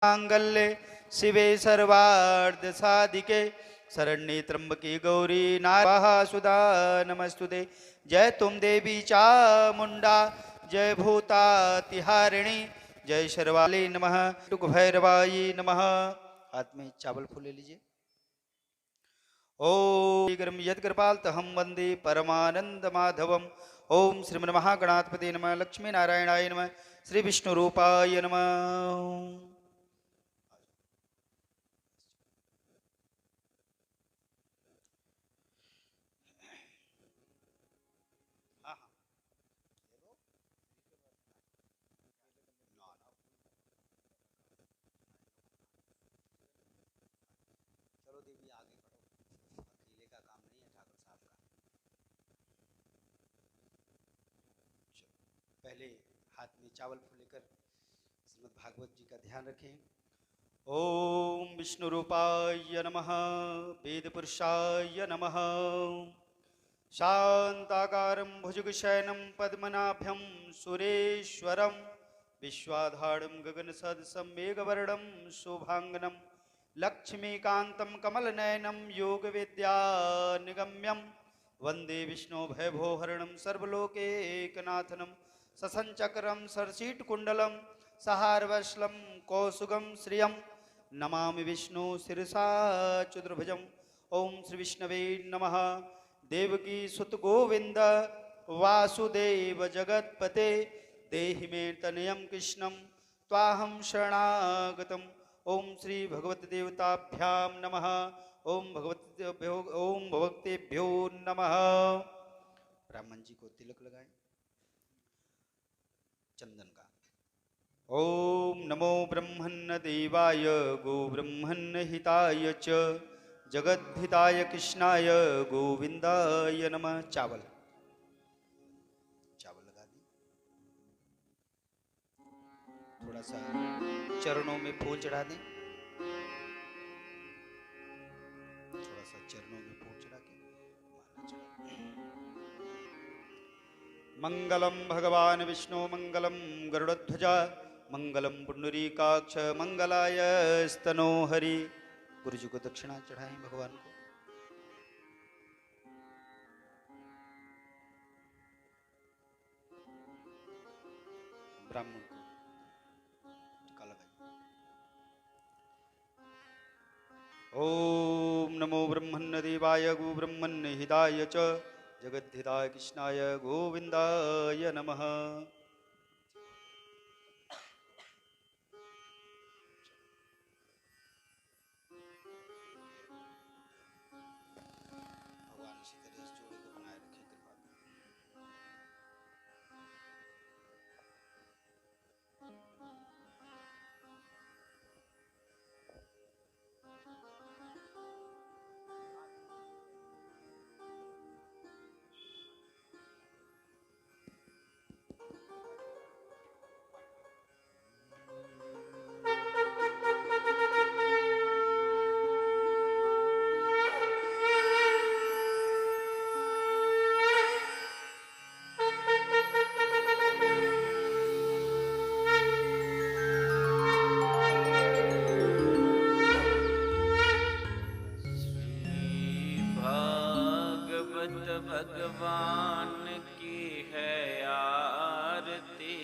मांगल्ये शिवे सर्वार्थ साधिके शरण्ये त्र्यंबके गौरी नारायणी नमस्तुते। जय तुम देवी चामुंडा जय भूता तिहारिणी जय शर्वाली नमः टुक भैरवाई नमः। हाथ में चावल फूल ले लीजिए। ओम गरम यद कृपालतहं वंदे परमानंद माधवम। ओम श्रीमन महागणाधिपते नमः लक्ष्मी नारायणाय नमः श्री विष्णु रूपाय नमः। पहले हाथ में चावल फूल लेकर श्रीमद् भागवत जी का ध्यान रखें। ओम विष्णु रूपाय नमः वेद पुरुषाय नमः शांताकारं भुजगशयनं पद्मनाभं सुरेश्वरं विश्वाधारं गगनसदृशं मेघवर्णं शोभांगनं लक्ष्मीकान्तं कमलनयनं योगविद्यानिगम्यं वंदे विष्णु भयभोहरणं सर्वलोकैकनाथनं ससंचक्रं सरसीटकुण्डलं सहारवश्लं कौसुगं श्रियं नमामि विष्णु शिरसा चतुर्भुजं। ओम श्री विष्णवे नमः। देवकी सुत गोविंद वासुदेव जगतपते देहि मे तनयं कृष्णं त्वाहं शरणागतम्। ओम श्री भगवत देवताभ्यां नमः। ओम भगवतेभ्यो नमः। ब्राह्मण जी को तिलक लगाएं चंदन का। ओम नमो ब्रह्मण्य देवाय गो ब्रह्मण्य हिताय च जगद्धिताय कृष्णाय गोविंदाय नमः। चावल लगा दी। थोड़ा सा चरणों में फूल चढ़ा दें। थोड़ा सा चरणों में फूल चढ़ा के मंगलम भगवान विष्णु मंगलम गरुड़ध्वजा मंगलम पुंडरीकाक्ष मंगलाय स्तनो हरि। गुरु जी को दक्षिणा चढ़ाएं भगवान को। ब्राह्मण को टीका लगाएं। ओम नमो ब्रह्मण्य देवाय गो ब्रह्मण्य हिताय च जगद्धिताय कृष्णाय गोविंदाय नमः। भगवान की है आरती।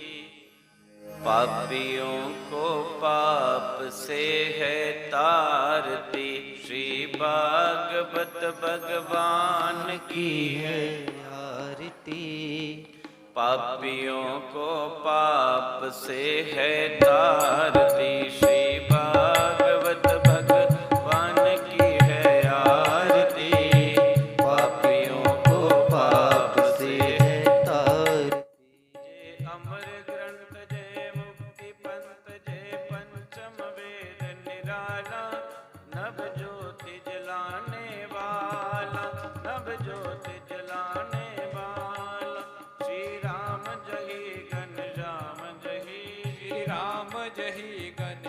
पापियों को पाप से है तारती। श्री भागवत भगवान की है आरती। पापियों को पाप से है तारती। श्री भागवत भगवान की है आरती। पापियों को पाप से है तारती। जय अमर ग्रंथ जय मुक्ति पंथ जय पंचम वेद निराला। नभ ज्योति जलाने वाला नभ ज्योति जलाने वाला। श्री राम जही घन श्याम जही श्री राम जही घन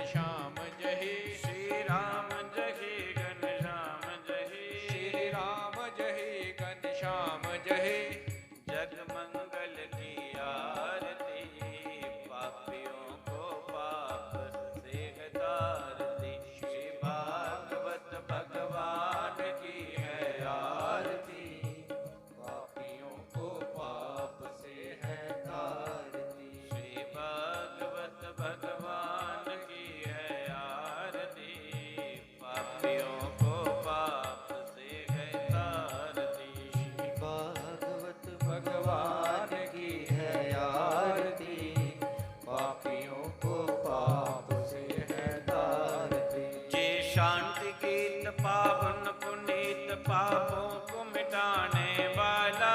शांति गीत पावन पुनीत पापों को मिटाने वाला,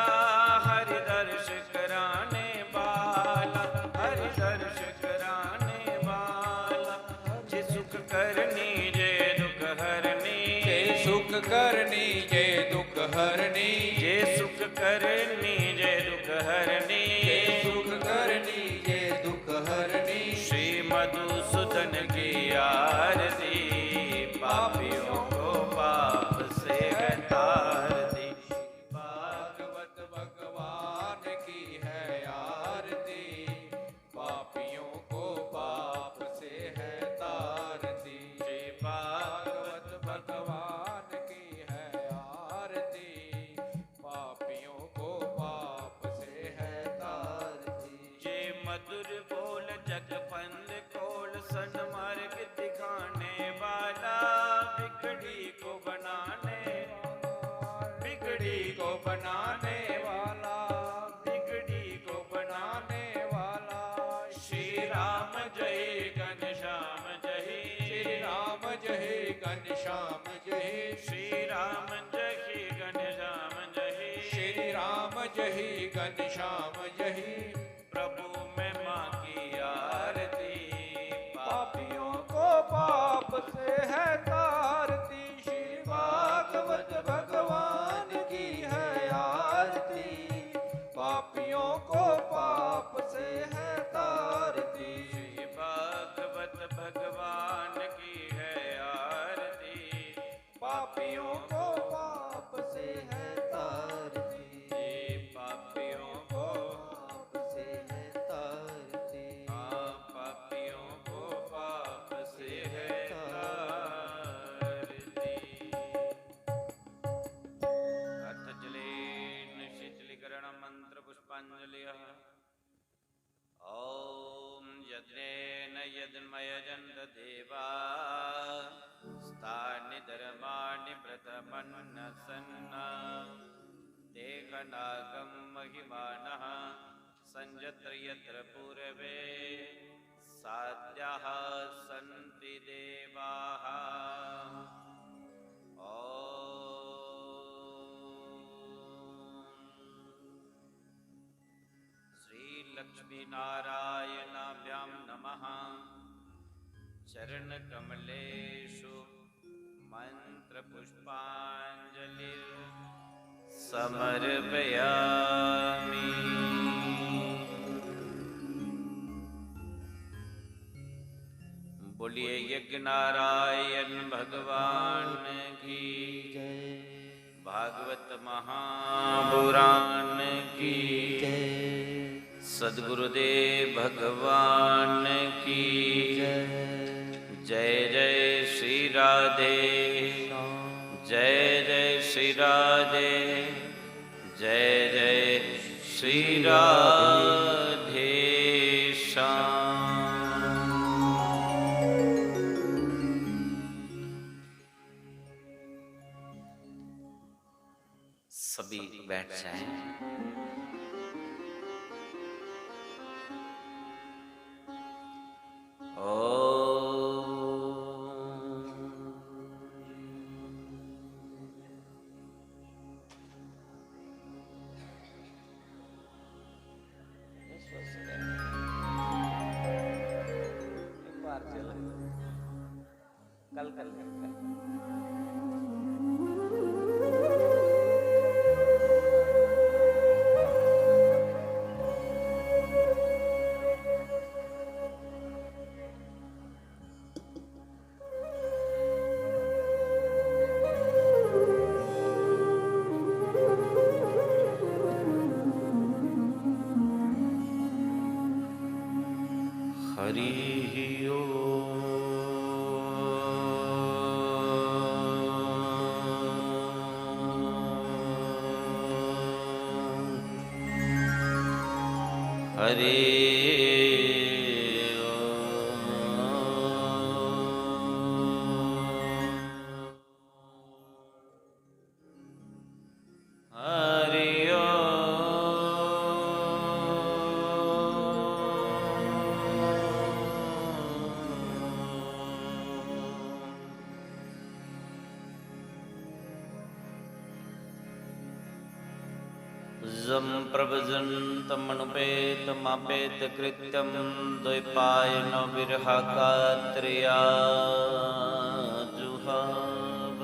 हरि दर्श कराने वाला, हरि दर्श कराने वाला। जे सुख करनी जे दुख हरनी, जे सुख करनी जे दुख हरनी, जे सुख करनी जे दुख हरनी, जे सुख करनी जे दुख हरनी। श्री मधुसूदन की आरती, पापियों को पाप से है तारती। भागवत भगवान की है आरती, पापियों को पाप से है तारती। श्री भागवत भगवान की है आरती, पापियों को पाप से है तारती। जे मधुर बोल जगपंद कोल, सन्मार्ग दिखाने वाला, बिगड़ी को बनाने, बिगड़ी को बनाने वाला, बिगड़ी को बनाने वाला। श्री राम जय घनश्याम जय, श्री राम जय घनश्याम जय, श्री राम जय घनश्याम जय, श्री राम जय घनश्याम जय। प्रभु में माँ की आरती, पापियों को पाप से है तारती। श्री भागवत भगवान की है आरती, पापियों को पाप से है तारती। श्री भागवत भगवान की है आरती, पापियों को पाप से है तारती। ये पापियों को, पाप से है तारती। हाँ पापियों को पाप से है तारती। अथ जलेन शीतलीकरण मंत्र पुष्पांजलिः। ॐ यज्ञेन यज्ञमयजन्त देवा, स्थानि धर्माणि प्रथमन्नसन्ना, देहनागं महिमानः संयत्र यत्र पूर्वे, साध्याः सन्ति देवाः। श्रीलक्ष्मीनारायणाभ्यां नमः। चरणकमलेषु मन्त्रपुष्पाञ्जलिर्समर्पयामि। बोलिए यज्ञ नारायण भगवान की जय, भागवत महापुराण की जय, सद्गुरुदेव भगवान की जय, जय जय श्री राधे, जय जय श्री राधे, जय जय श्री राधे श्याम। सभी बैठ जाएं। कल कल हरि हरे प्रभजन्तमनुपेतमापेत कृत्यं द्वैपायनो विरहाकात्र्या जुहाव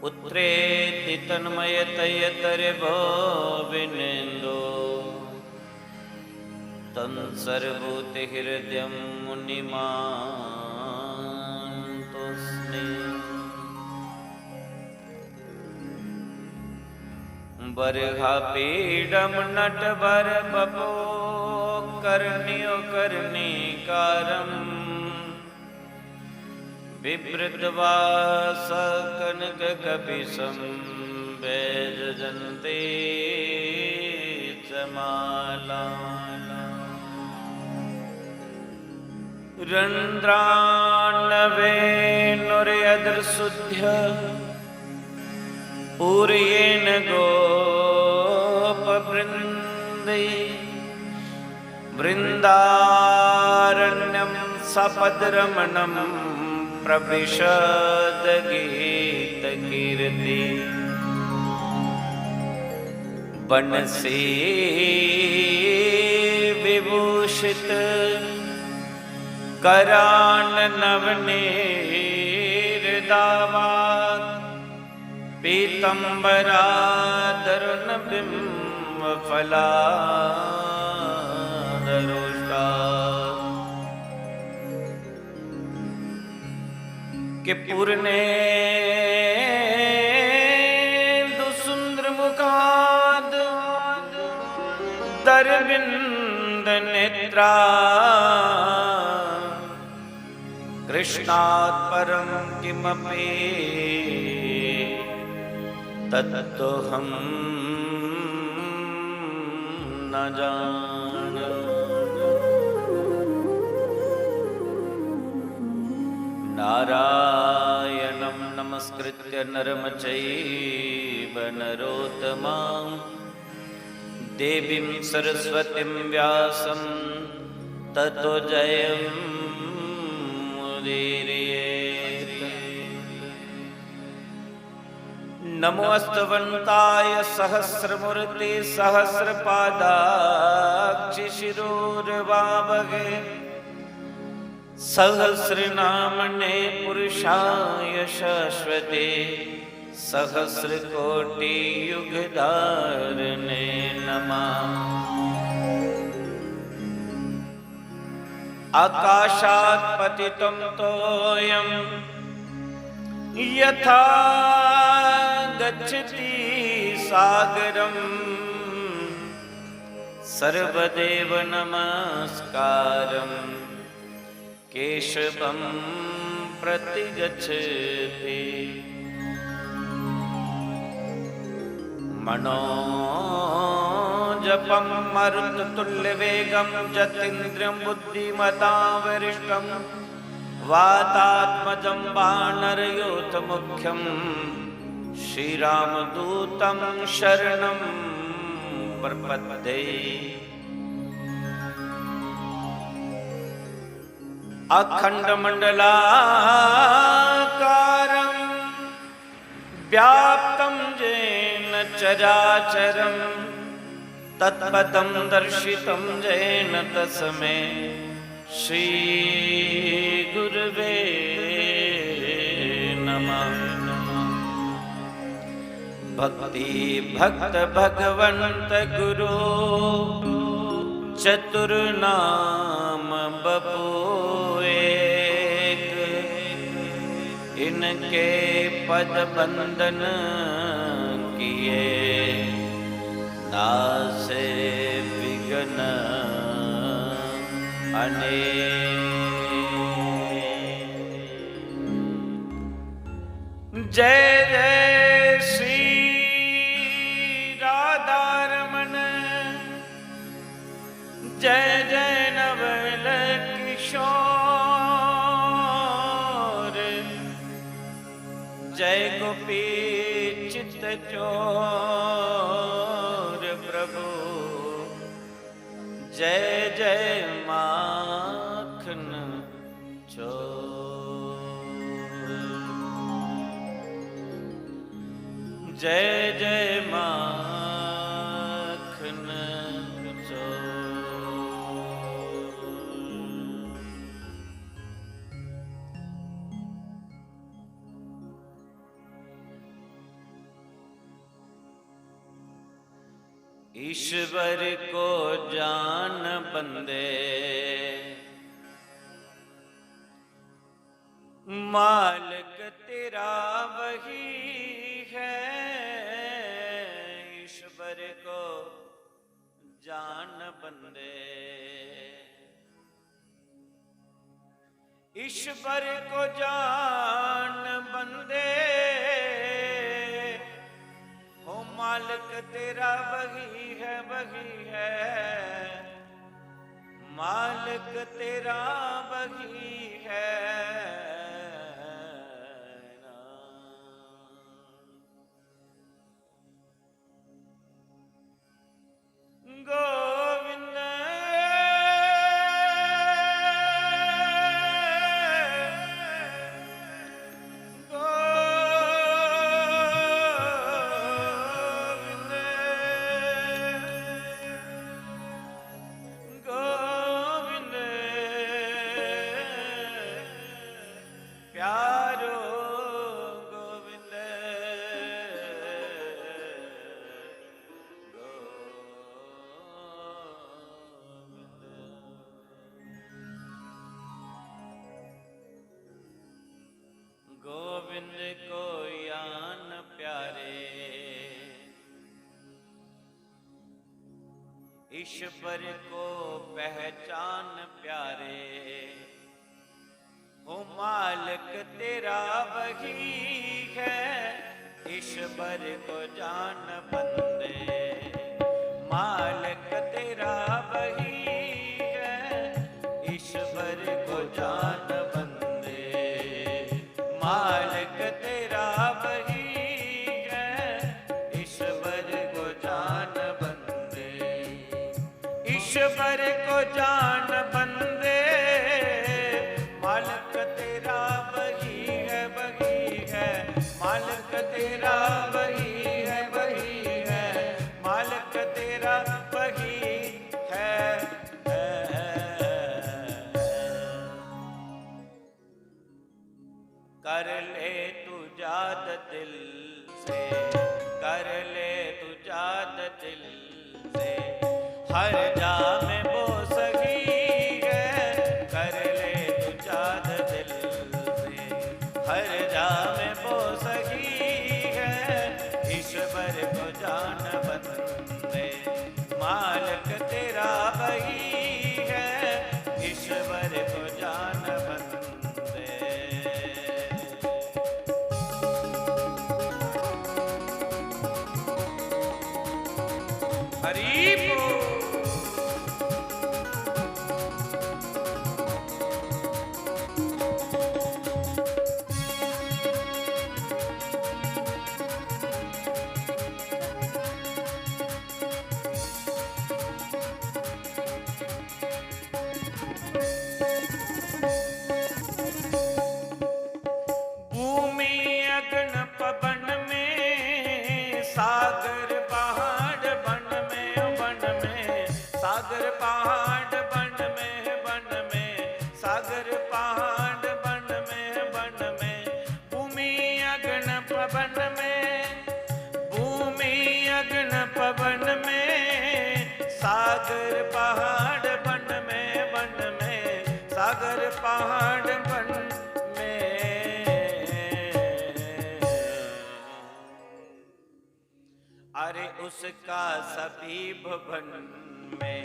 पुत्रेति तन्मयतयतरिभो विनेन्दो तं सर्वभूतिहृदयं मुनिमान्तोऽस्मि बर्हापीडं नटवरवपो कर्ण्यो कर्णिकारं बिभृतवासकनककपिशं वैजयन्ते च माला रन्ध्रान्नवेनुर्यदृशुद्ध्य पूर्येण गोपवृन्दै वृन्दारण्यं सपद्रमणं प्रविशद्गीतकीर्ति वनसे विभूषित करान्नवनीर्दावात् पीतम्बराधरुणबिम्बफलाधरोष्टा के पूर्णे दुसुंदरमुखाद् दरविन्दनेत्रा कृष्णात् परं किमपि तत्तोऽहं न जाने। नारायणं नमस्कृत्य नरं चैव नरोत्तमं देवीं सरस्वतीं व्यासं ततो जयमुदीरयेत्। नमोऽस्तवन्ताय सहस्रमूर्ति सहस्रपादाक्षि शिरोर्वावगे सहस्रनामने पुरुषाय शाश्वते सहस्रकोटियुगधारिणे नमः। आकाशात् पतितं तोयं यथा गच्छति सागरं सर्वदेव नमस्कारं केशवं प्रति गच्छति। मनोजपं मरुततुल्यवेगं जतीन्द्रियं बुद्धिमतां वरिष्ठं वातात्मजं वानरयूथमुख्यं श्रीरामदूतं शरणं प्रपद्ये। अखण्डमण्डलाकारं व्याप्तं येन चराचरं तत्पदं दर्शितं येन तस्मै श्रीगुरुवे नमः। भक्ति भक्त भगवंत गुरु चतुर्नाम बपू एक, इनके पद बंदन किए नासे विघ्न अनेक। जय जय श्री राधारमण, जय जय नवल किशोर, जय गोपी चित्त चोर प्रभु, जय जय माखन चोर, जय जय माखन ईश्वर को जान बंदे, मालिक तेरा वही है। ईश्वर को जान बंदे, ईश्वर को जान बंदे, हो मालिक तेरा वही है, वही है। मालिक तेरा वही है। गोविंद गोविंद प्यारो गोविंद गोविंद को यान प्यारे, ईश्वर को पहचान प्यारे, हो मालिक तेरा वही है। ईश्वर को जान बंदे, मालिक तेरा वही है। ईश्वर को जान बंदे, मालिक तेरा वही है। ईश्वर को जान बंदे, ईश्वर को जान बंदे, मालिक तेरा वही है, वही है। मालिक तेरा वही है, वही है। मालिक तेरा वही है। कर ले तू जाद दिल से, कर ले तू जाद दिल से, हर जा में वो सही है। कर ले तू जाद दिल से, हर जा में वो सही है। ईश्वर को जान बंदे, मालिक तेरा वही है। ईश्वर को जान बंदे। हरि बोल। भूमि अग्न पवन में, सागर पहाड़ बन में, बन में। सागर पहाड़ बन में, बन में। सागर पहाड़ बन में, बन में। भूमि अग्न पवन में, भूमि अग्न पवन में। सागर पहाड़ बन में, बन में। सागर पहाड़ बन में। अरे उसका सभी भवन में,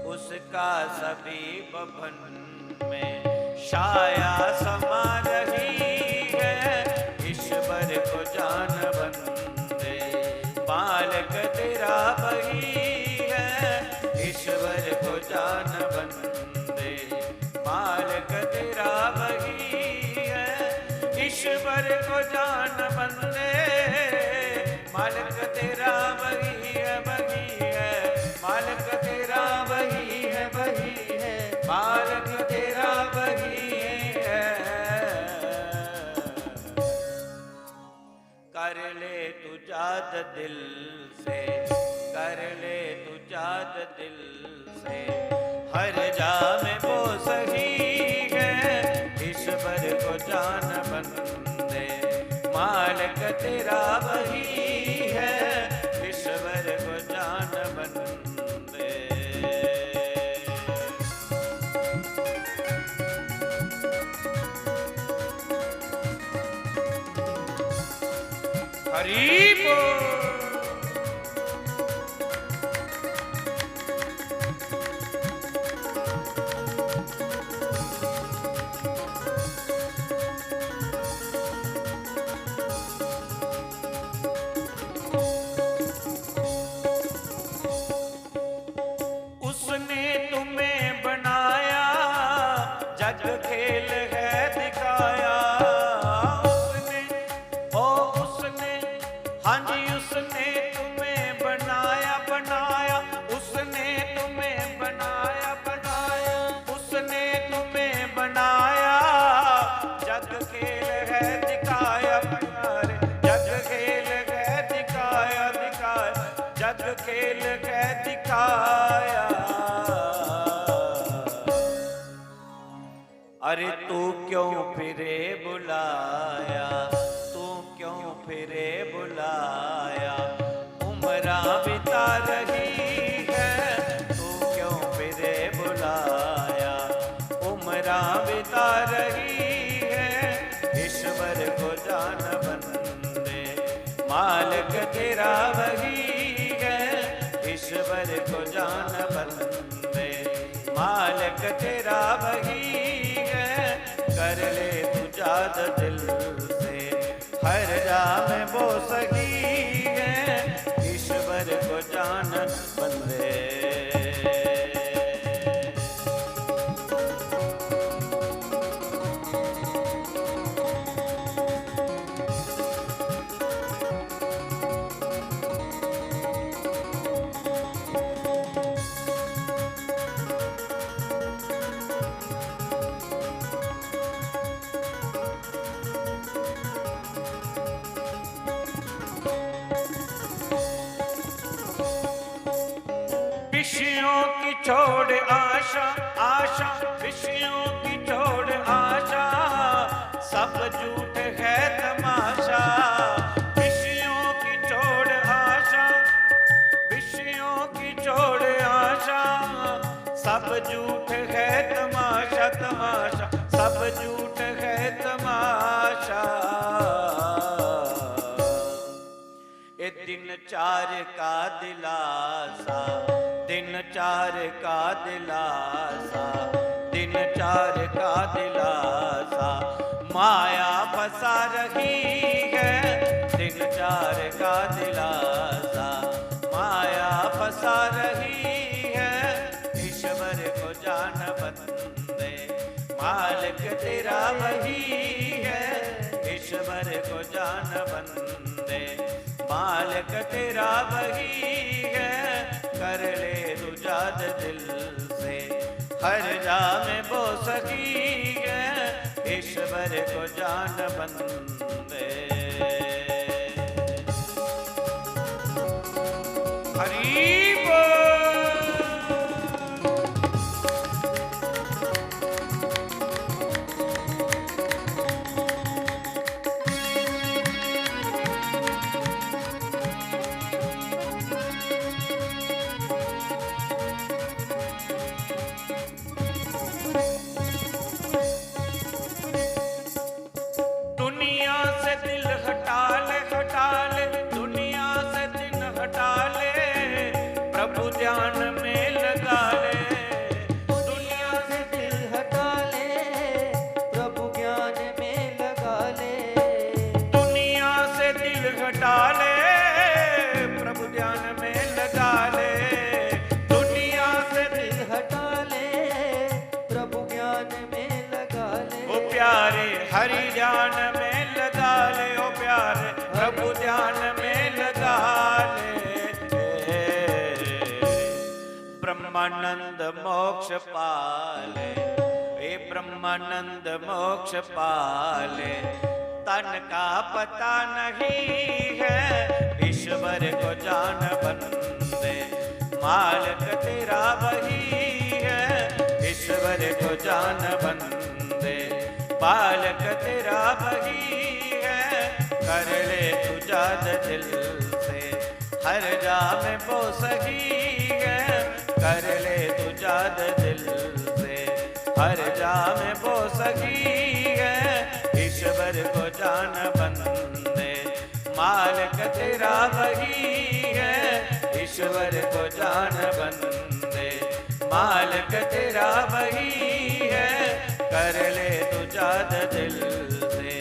उसका सभी भवन में छाया समा रही है। ईश्वर को जान बंदे, मालिक तेरा वही है। ईश्वर को जान बंदे, मालिक तेरा वही है। ईश्वर को जान बंदे, मालिक तेरा वही है, वही है। मालिक तेरा वही है, वही है। मालिक तेरा वही है। कर ले तू जाद दिल से, कर ले तू जाद दिल से, हर जा में वो सही है। ईश्वर को जान बंदे, मालिक तेरा वही है। ईश्वर को जान बंदे, हरि बोल। उसने तुम्हें बनाया, जग खेल है दिखाया। उसने, ओ उसने, हाँ जी उसने तुम्हें बनाया बनाया। उसने तुम्हें बनाया बनाया। उसने तुम्हें बनाया, जग खेल है दिखाया प्यारे। जग खेल है दिखाया दिखाया। जग खेल है दिखाया। अरे तू क्यों फिरे बुलाया, तू क्यों फिरे बुलाया। उम्रा बिता रही है, तू क्यों फिरे बुलाया। उम्रा बिता रही है, ईश्वर को जान बंदे। मालिक तेरा वही है, ईश्वर को जान बंदे। मालिक तेरा वही है, कर ले तू जाद दिल से। हर जा में वो सही है, ईश्वर को जान बंदे। विषयों की छोड़ आशा, आशा विषयों की छोड़ आशा। सब झूठ है तमाशा। विषयों की छोड़ आशा, विषयों की छोड़ आशा। सब झूठ है तमाशा तमाशा। सब झूठ है तमाशा। ए दिन चार का दिलासा, दिन चार का दिलासा। दिन चार का दिलासा, माया फंसा रही है। दिन चार का दिलासा, माया फंसा रही है। ईश्वर को जान बंदे, मालिक तेरा वही है। ईश्वर को जान बंदे, मालिक तेरा वही है। कर ले तू जाद दिल से, हर जा में वो सही है। ईश्वर को जान बंदे। हरि बोल। दुनिया से दिल हटा ले हटा ले। दुनिया से दिल हटा ले, प्रभु ध्यान में लगा ले। दुनिया से दिल हटा ले, प्रभु ज्ञान में लगा ले। दुनिया से दिल हटा ले, प्रभु ध्यान में लगा ले। दुनिया से दिल हटा ले, प्रभु ज्ञान में लगा ले। ओ प्यारे हरि ध्यान में लगा ले। ओ प्यारे प्रभु ध्यान में लगा ले। ब्रह्मानंद मोक्ष पाले, ए ब्रह्मानंद मोक्ष पाले। तन का पता नहीं है, ईश्वर को जान बंदे। मालिक तेरा वही है, ईश्वर को जान बंदे। बालक तेरा वही है। कर ले तू जाद दिल से, हर जा में वो सही है। कर ले तू जाद दिल से, हर जा में वो सही है। ईश्वर को जान बंदे, मालिक तेरा वही है, ईश्वर को जान बंदे, मालिक तेरा वही है, कर ले तू जाद दिल से,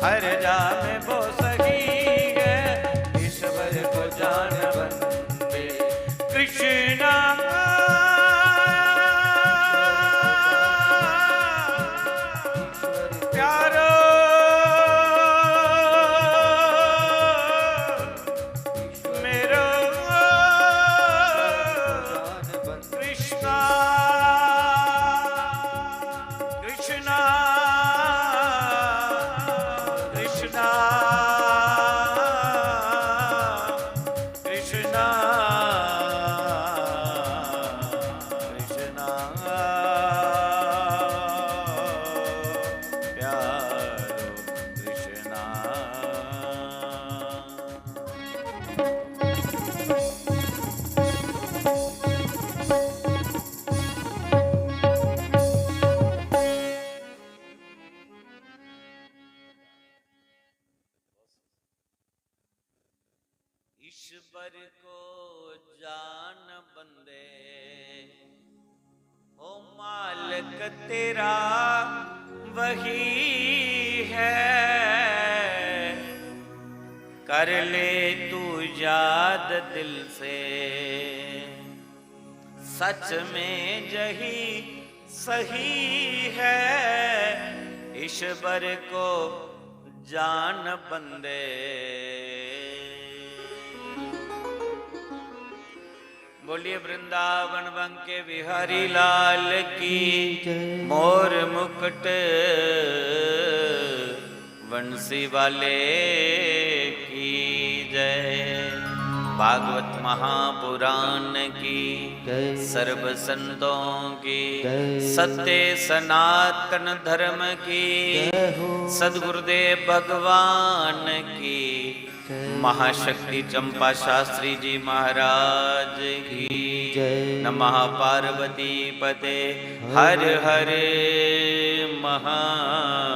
हर जा में वो सही है, ईश्वर को जान बंदे। कृष्णा प्यारो मेरो कृष्णा, कृष्णा कृष्णा कृष्णा कृष्णा प्यारो कृष्णा। ईश्वर को जान बंदे, ओ मालिक तेरा वही है, कर ले तू याद दिल से, सच में यही सही है, ईश्वर को जान बंदे। बोलिए वृंदावन बंके बिहारी लाल की, मोर मुकुट बंसी वाले की जय। भागवत महापुराण की सर्व संतों की, सत्य सनातन धर्म की, सद्गुरुदेव भगवान की, महाशक्ति चंपा शास्त्री जी महाराज की नमः। पार्वती पते हर हर महादेव।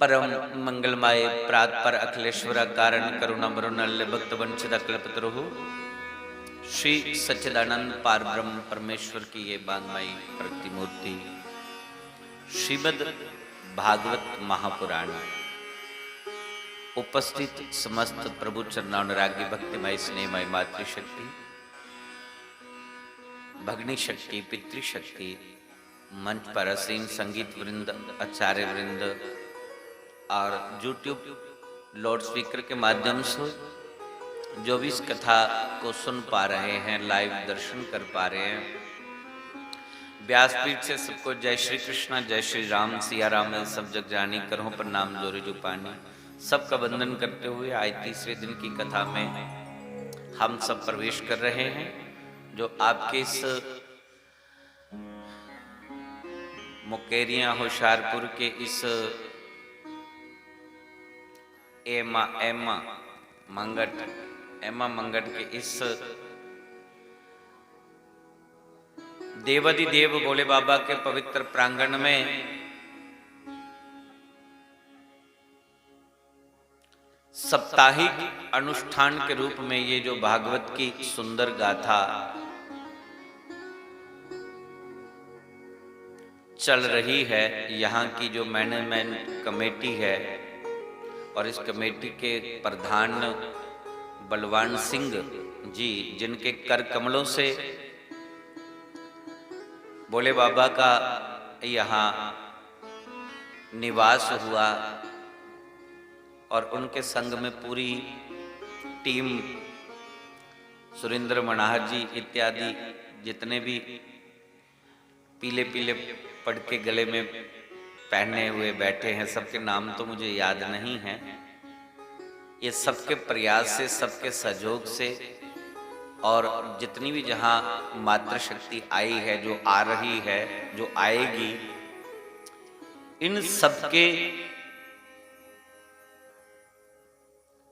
परम मंगलमय प्रात पर अखिलेश्वर कारण करुणा मरुनल्य भक्त वंचित कल्पतरुः श्री सच्चिदानंद पारब्रह्म परमेश्वर की ये बांगमयी प्रतिमूर्ति श्रीमद् भागवत महापुराण। उपस्थित समस्त प्रभु चरणानुरागी भक्तिमय स्नेहमय मातृशक्ति, भगनी शक्ति, पितृशक्ति, मंच पर असीम संगीत वृंद, आचार्य वृंद और यूट्यूब लाउड स्पीकर के माध्यम से जो भी इस कथा को सुन पा रहे हैं, लाइव दर्शन कर पा रहे हैं, व्यासपीठ से सबको जय श्री कृष्णा, जय श्री राम, सिया राम सब जग जानी, करहो पर नाम जोरे जो पानी। सबका वंदन करते हुए आज तीसरे दिन की कथा में हम सब प्रवेश कर रहे हैं, जो आपके इस मुकेरियां होशियारपुर के इस एमा मंगट के इस देवाधिदेव भोले बाबा के पवित्र प्रांगण में साप्ताहिक अनुष्ठान के रूप में ये जो भागवत की सुंदर गाथा चल रही है, यहाँ की जो मैनेजमेंट कमेटी है और इस कमेटी के प्रधान बलवान सिंह जी, जिनके कर कमलों से भोले बाबा का यहाँ निवास हुआ और उनके संग में पूरी टीम, सुरेंद्र मनाहर जी इत्यादि जितने भी पीले पीले पढ़ के गले में पहने हुए बैठे हैं, सबके नाम तो मुझे याद नहीं है। ये सबके प्रयास से, सबके सहयोग से और जितनी भी जहाँ मातृशक्ति आई है, जो आ रही है, जो आएगी, इन सबके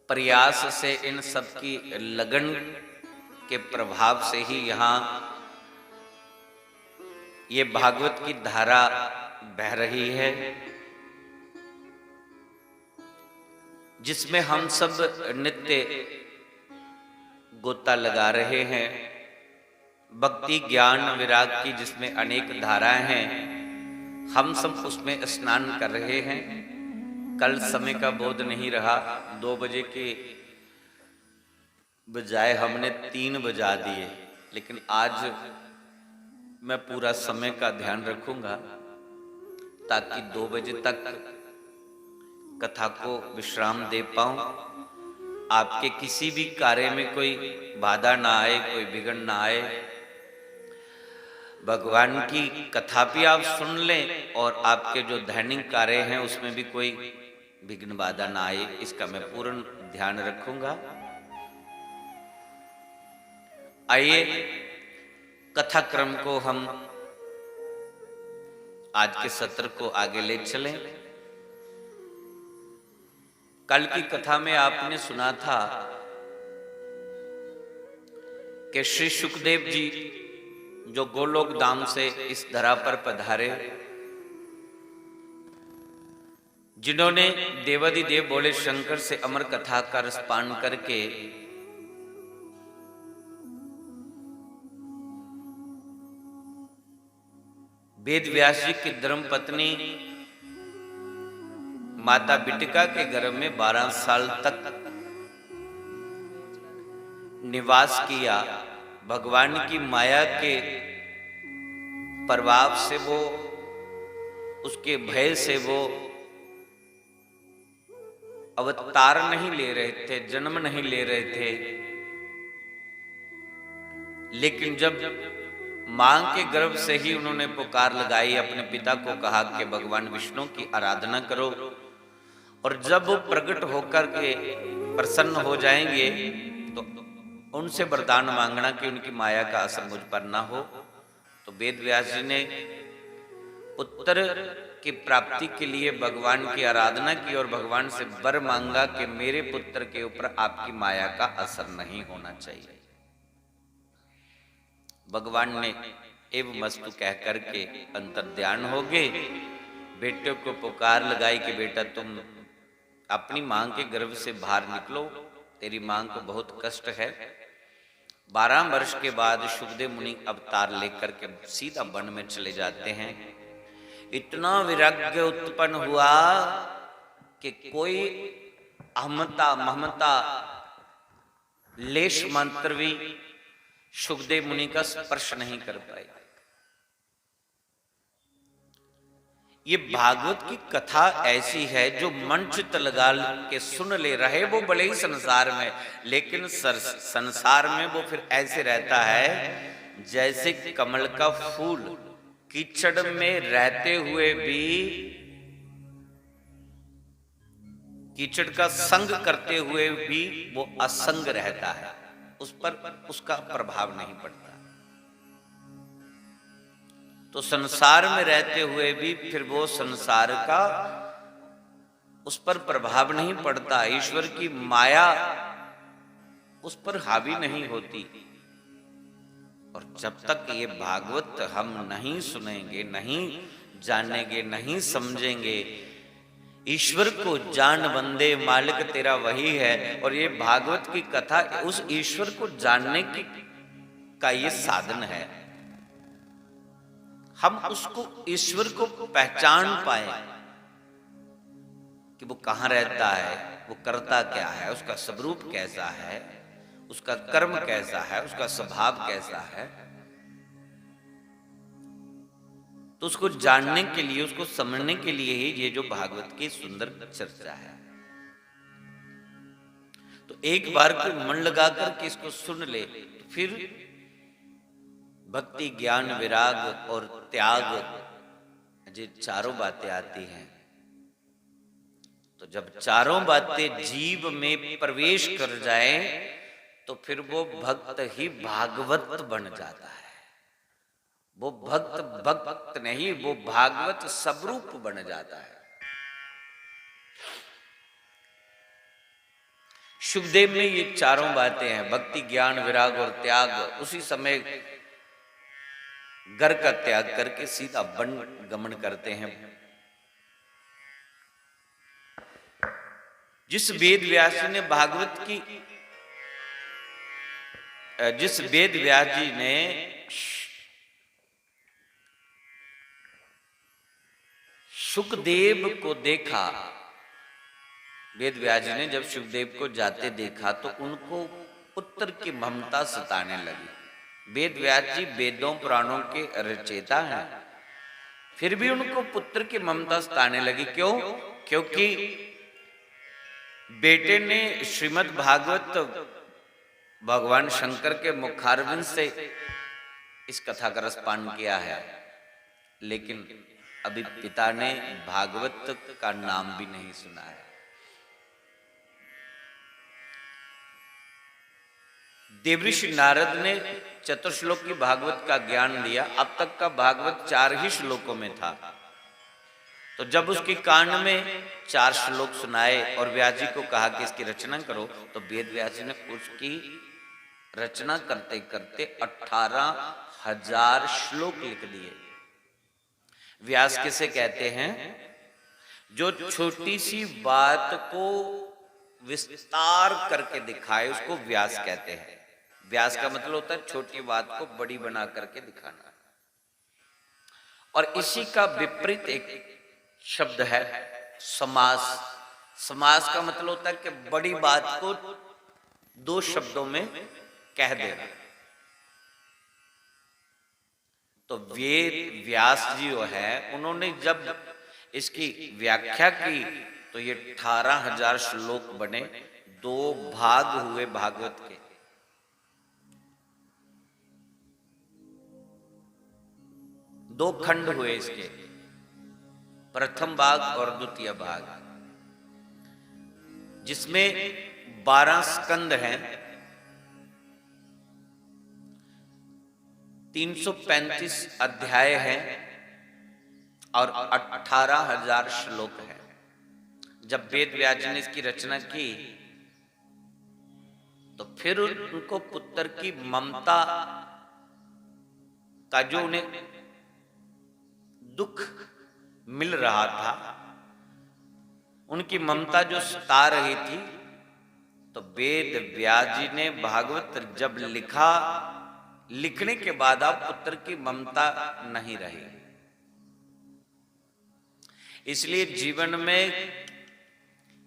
प्रयास से, इन सबकी लगन के प्रभाव से ही यहाँ ये भागवत की धारा बह रही है, जिसमें हम सब नित्य गोता लगा रहे हैं। भक्ति ज्ञान विराग की जिसमें अनेक धाराएं हैं, हम सब उसमें स्नान कर रहे हैं। कल समय का बोध नहीं रहा, 2 बजे के बजाय हमने 3 बजा दिए, लेकिन आज मैं पूरा समय का ध्यान रखूंगा ताकि 2 बजे तक कथा को विश्राम दे पाऊं। आपके किसी भी कार्य में कोई बाधा ना आए, कोई विघ्न ना आए। भगवान की कथा भी आप सुन लें और आपके जो दैनिक कार्य हैं उसमें भी कोई विघ्न बाधा ना आए, इसका मैं पूर्ण ध्यान रखूंगा। आइए कथा क्रम को हम आज के सत्र को आगे ले चलें। कल की कथा में आपने सुना था कि श्री सुखदेव जी जो गोलोक धाम से इस धरा पर पधारे, जिन्होंने देवादिदेव बोले शंकर से अमर कथा का रसपान करके वेद व्यास जी की धर्म पत्नी माता बिटिका के गर्भ में 12 साल तक निवास किया। भगवान की माया के प्रभाव से वो, उसके भय से वो अवतार नहीं ले रहे थे, जन्म नहीं ले रहे थे। लेकिन जब मां के गर्भ से ही उन्होंने पुकार लगाई, अपने पिता को कहा कि भगवान विष्णु की आराधना करो, और जब वो प्रकट होकर के प्रसन्न हो जाएंगे तो उनसे वरदान मांगना कि उनकी माया का असर मुझ पर ना हो। तो वेद व्यास जी ने पुत्र की प्राप्ति के लिए भगवान की आराधना की और भगवान से वर मांगा कि मेरे पुत्र के ऊपर आपकी माया का असर नहीं होना चाहिए। भगवान ने एवं मस्तु कह करके अंतर्ध्यान हो गए। बेटे को पुकार लगाई कि बेटा तुम अपनी मां के गर्भ से बाहर निकलो, तेरी मां को बहुत कष्ट है। 12 वर्ष के बाद सुखदेव मुनि अवतार लेकर के सीधा वन में चले जाते हैं। इतना वैराग्य उत्पन्न हुआ कि कोई ममता लेश मात्र भी सुखदेव मुनि का स्पर्श नहीं कर पाए। ये भागवत की कथा ऐसी है जो मन चित्त लगा के सुन ले रहे वो भले ही संसार में, लेकिन संसार में वो फिर ऐसे रहता है जैसे कमल का फूल कीचड़ में रहते हुए भी, कीचड़ का संग करते हुए भी वो असंग रहता है, उस पर उसका प्रभाव नहीं पड़ता। तो संसार में रहते हुए भी फिर वो संसार का उस पर प्रभाव नहीं पड़ता, ईश्वर की माया उस पर हावी नहीं होती। और जब तक ये भागवत हम नहीं सुनेंगे, नहीं जानेंगे, नहीं समझेंगे, ईश्वर को जान बंदे मालिक तेरा वही है। और ये भागवत की कथा उस ईश्वर को जानने की का ये साधन है। हम उसको ईश्वर को पहचान पाए कि वो कहां रहता है, वो करता क्या है, उसका स्वरूप कैसा है, उसका कर्म कैसा है, उसका स्वभाव कैसा है। तो उसको जानने के लिए, उसको समझने के लिए ही ये जो भागवत की सुंदर चर्चा है। तो एक बार कोई मन लगा करके इसको सुन ले तो फिर भक्ति ज्ञान विराग और त्याग ये चारों बातें आती हैं। तो जब चारों बातें जीव में प्रवेश कर जाए तो फिर वो भक्त ही भागवत बन जाता है। वो भक्त नहीं, वो भागवत स्वरूप बन जाता है। सुखदेव में ये चारों बातें हैं, भक्ति ज्ञान विराग और त्याग। उसी समय घर का त्याग करके सीधा वन गमन करते हैं। जिस वेद व्यास जी ने जिस वेद व्यास जी ने सुखदेव को देखा, वेद व्यास जी ने जब सुखदेव को जाते देखा तो उनको पुत्र की ममता सताने लगी। वेद व्यास जी वेदों पुराणों के रचयिता हैं, फिर भी उनको पुत्र की ममता सताने लगी। क्यों? क्योंकि बेटे ने श्रीमद् भागवत भगवान शंकर के मुखारविंद से इस कथा का रसपान किया है, लेकिन अभी पिता ने भागवत का नाम भी नहीं सुना है। देवऋषि नारद ने चतुर्श्लोक की भागवत का ज्ञान दिया। अब तक का भागवत 4 ही श्लोकों में था, तो जब उसकी कान में 4 श्लोक सुनाए और व्यास जी को कहा कि इसकी रचना करो, तो वेद व्यास जी ने उसकी रचना करते करते 18,000 श्लोक लिख दिए। व्यास किसे कहते हैं? जो छोटी सी बात को विस्तार करके दिखाए उसको व्यास कहते हैं। व्यास का मतलब होता है छोटी बात को बड़ी बना करके दिखाना। और इसी का विपरीत एक शब्द है समास। समास का मतलब होता है कि बड़ी बात को 2 शब्दों में कह देना। तो वेद व्यास जी जो है उन्होंने जब इसकी व्याख्या की तो ये 18,000 श्लोक बने, 2 भाग हुए भागवत के। दो खंड हुए इसके, प्रथम भाग और द्वितीय भाग, जिसमें 12 स्कंद हैं, 335 अध्याय हैं और 18,000 श्लोक हैं। जब वेद व्यास जी ने इसकी रचना की तो फिर उनको पुत्र की ममता का जो उन्हें दुख मिल रहा था, उनकी ममता जो सता रही थी, तो वेद व्यास जी ने भागवत जब लिखा, लिखने के बाद अब पुत्र की ममता नहीं रही। इसलिए जीवन में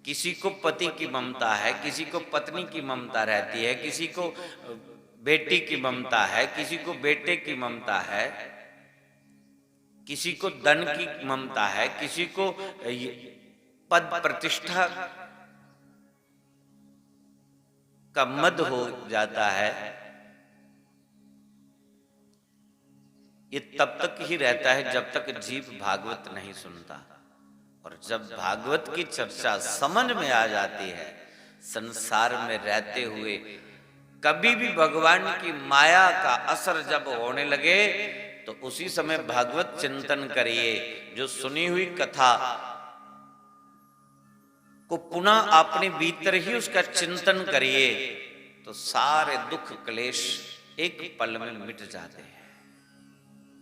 किसी को पति की ममता है, किसी को पत्नी की ममता रहती है, किसी को बेटी की ममता है, किसी को बेटे की ममता है, किसी को धन की ममता है, किसी को पद प्रतिष्ठा का मद हो जाता है। ये तब तक ही रहता है जब तक जीव भागवत नहीं सुनता। और जब भागवत की चर्चा समझ में आ जाती है, संसार में रहते हुए कभी भी भगवान की माया का असर जब होने लगे तो उसी समय भागवत चिंतन करिए। जो सुनी हुई कथा को पुनः अपने भीतर ही उसका चिंतन करिए तो सारे दुख क्लेश एक पल में मिट जाते हैं।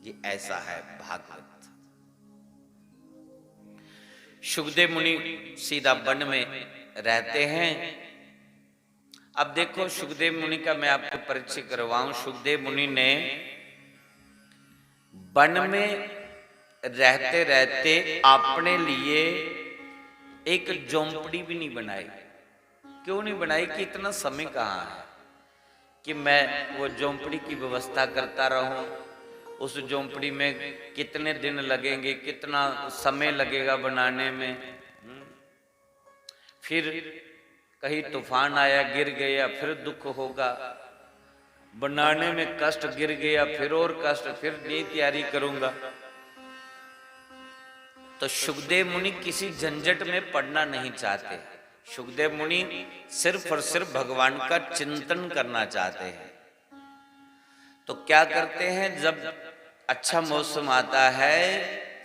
ये ऐसा है भागवत। सुखदेव मुनि सीधा वन में रहते हैं। अब देखो सुखदेव मुनि का मैं आपको परिचय करवाऊं। सुखदेव मुनि ने वन में रहते रहते अपने लिए एक झोंपड़ी भी नहीं बनाई। क्यों नहीं बनाई? कि इतना समय कहाँ है कि मैं वो झोंपड़ी की व्यवस्था करता रहूं। उस झोंपड़ी में कितने दिन लगेंगे, कितना समय लगेगा बनाने में। फिर कहीं तूफान आया, गिर गया, फिर दुख होगा। बनाने में कष्ट, गिर गया फिर और कष्ट, फिर नई तैयारी करूंगा। तो सुखदेव मुनि किसी झंझट में पड़ना नहीं चाहते। सुखदेव मुनि सिर्फ और सिर्फ भगवान का चिंतन करना चाहते हैं। तो क्या करते हैं, जब अच्छा मौसम आता है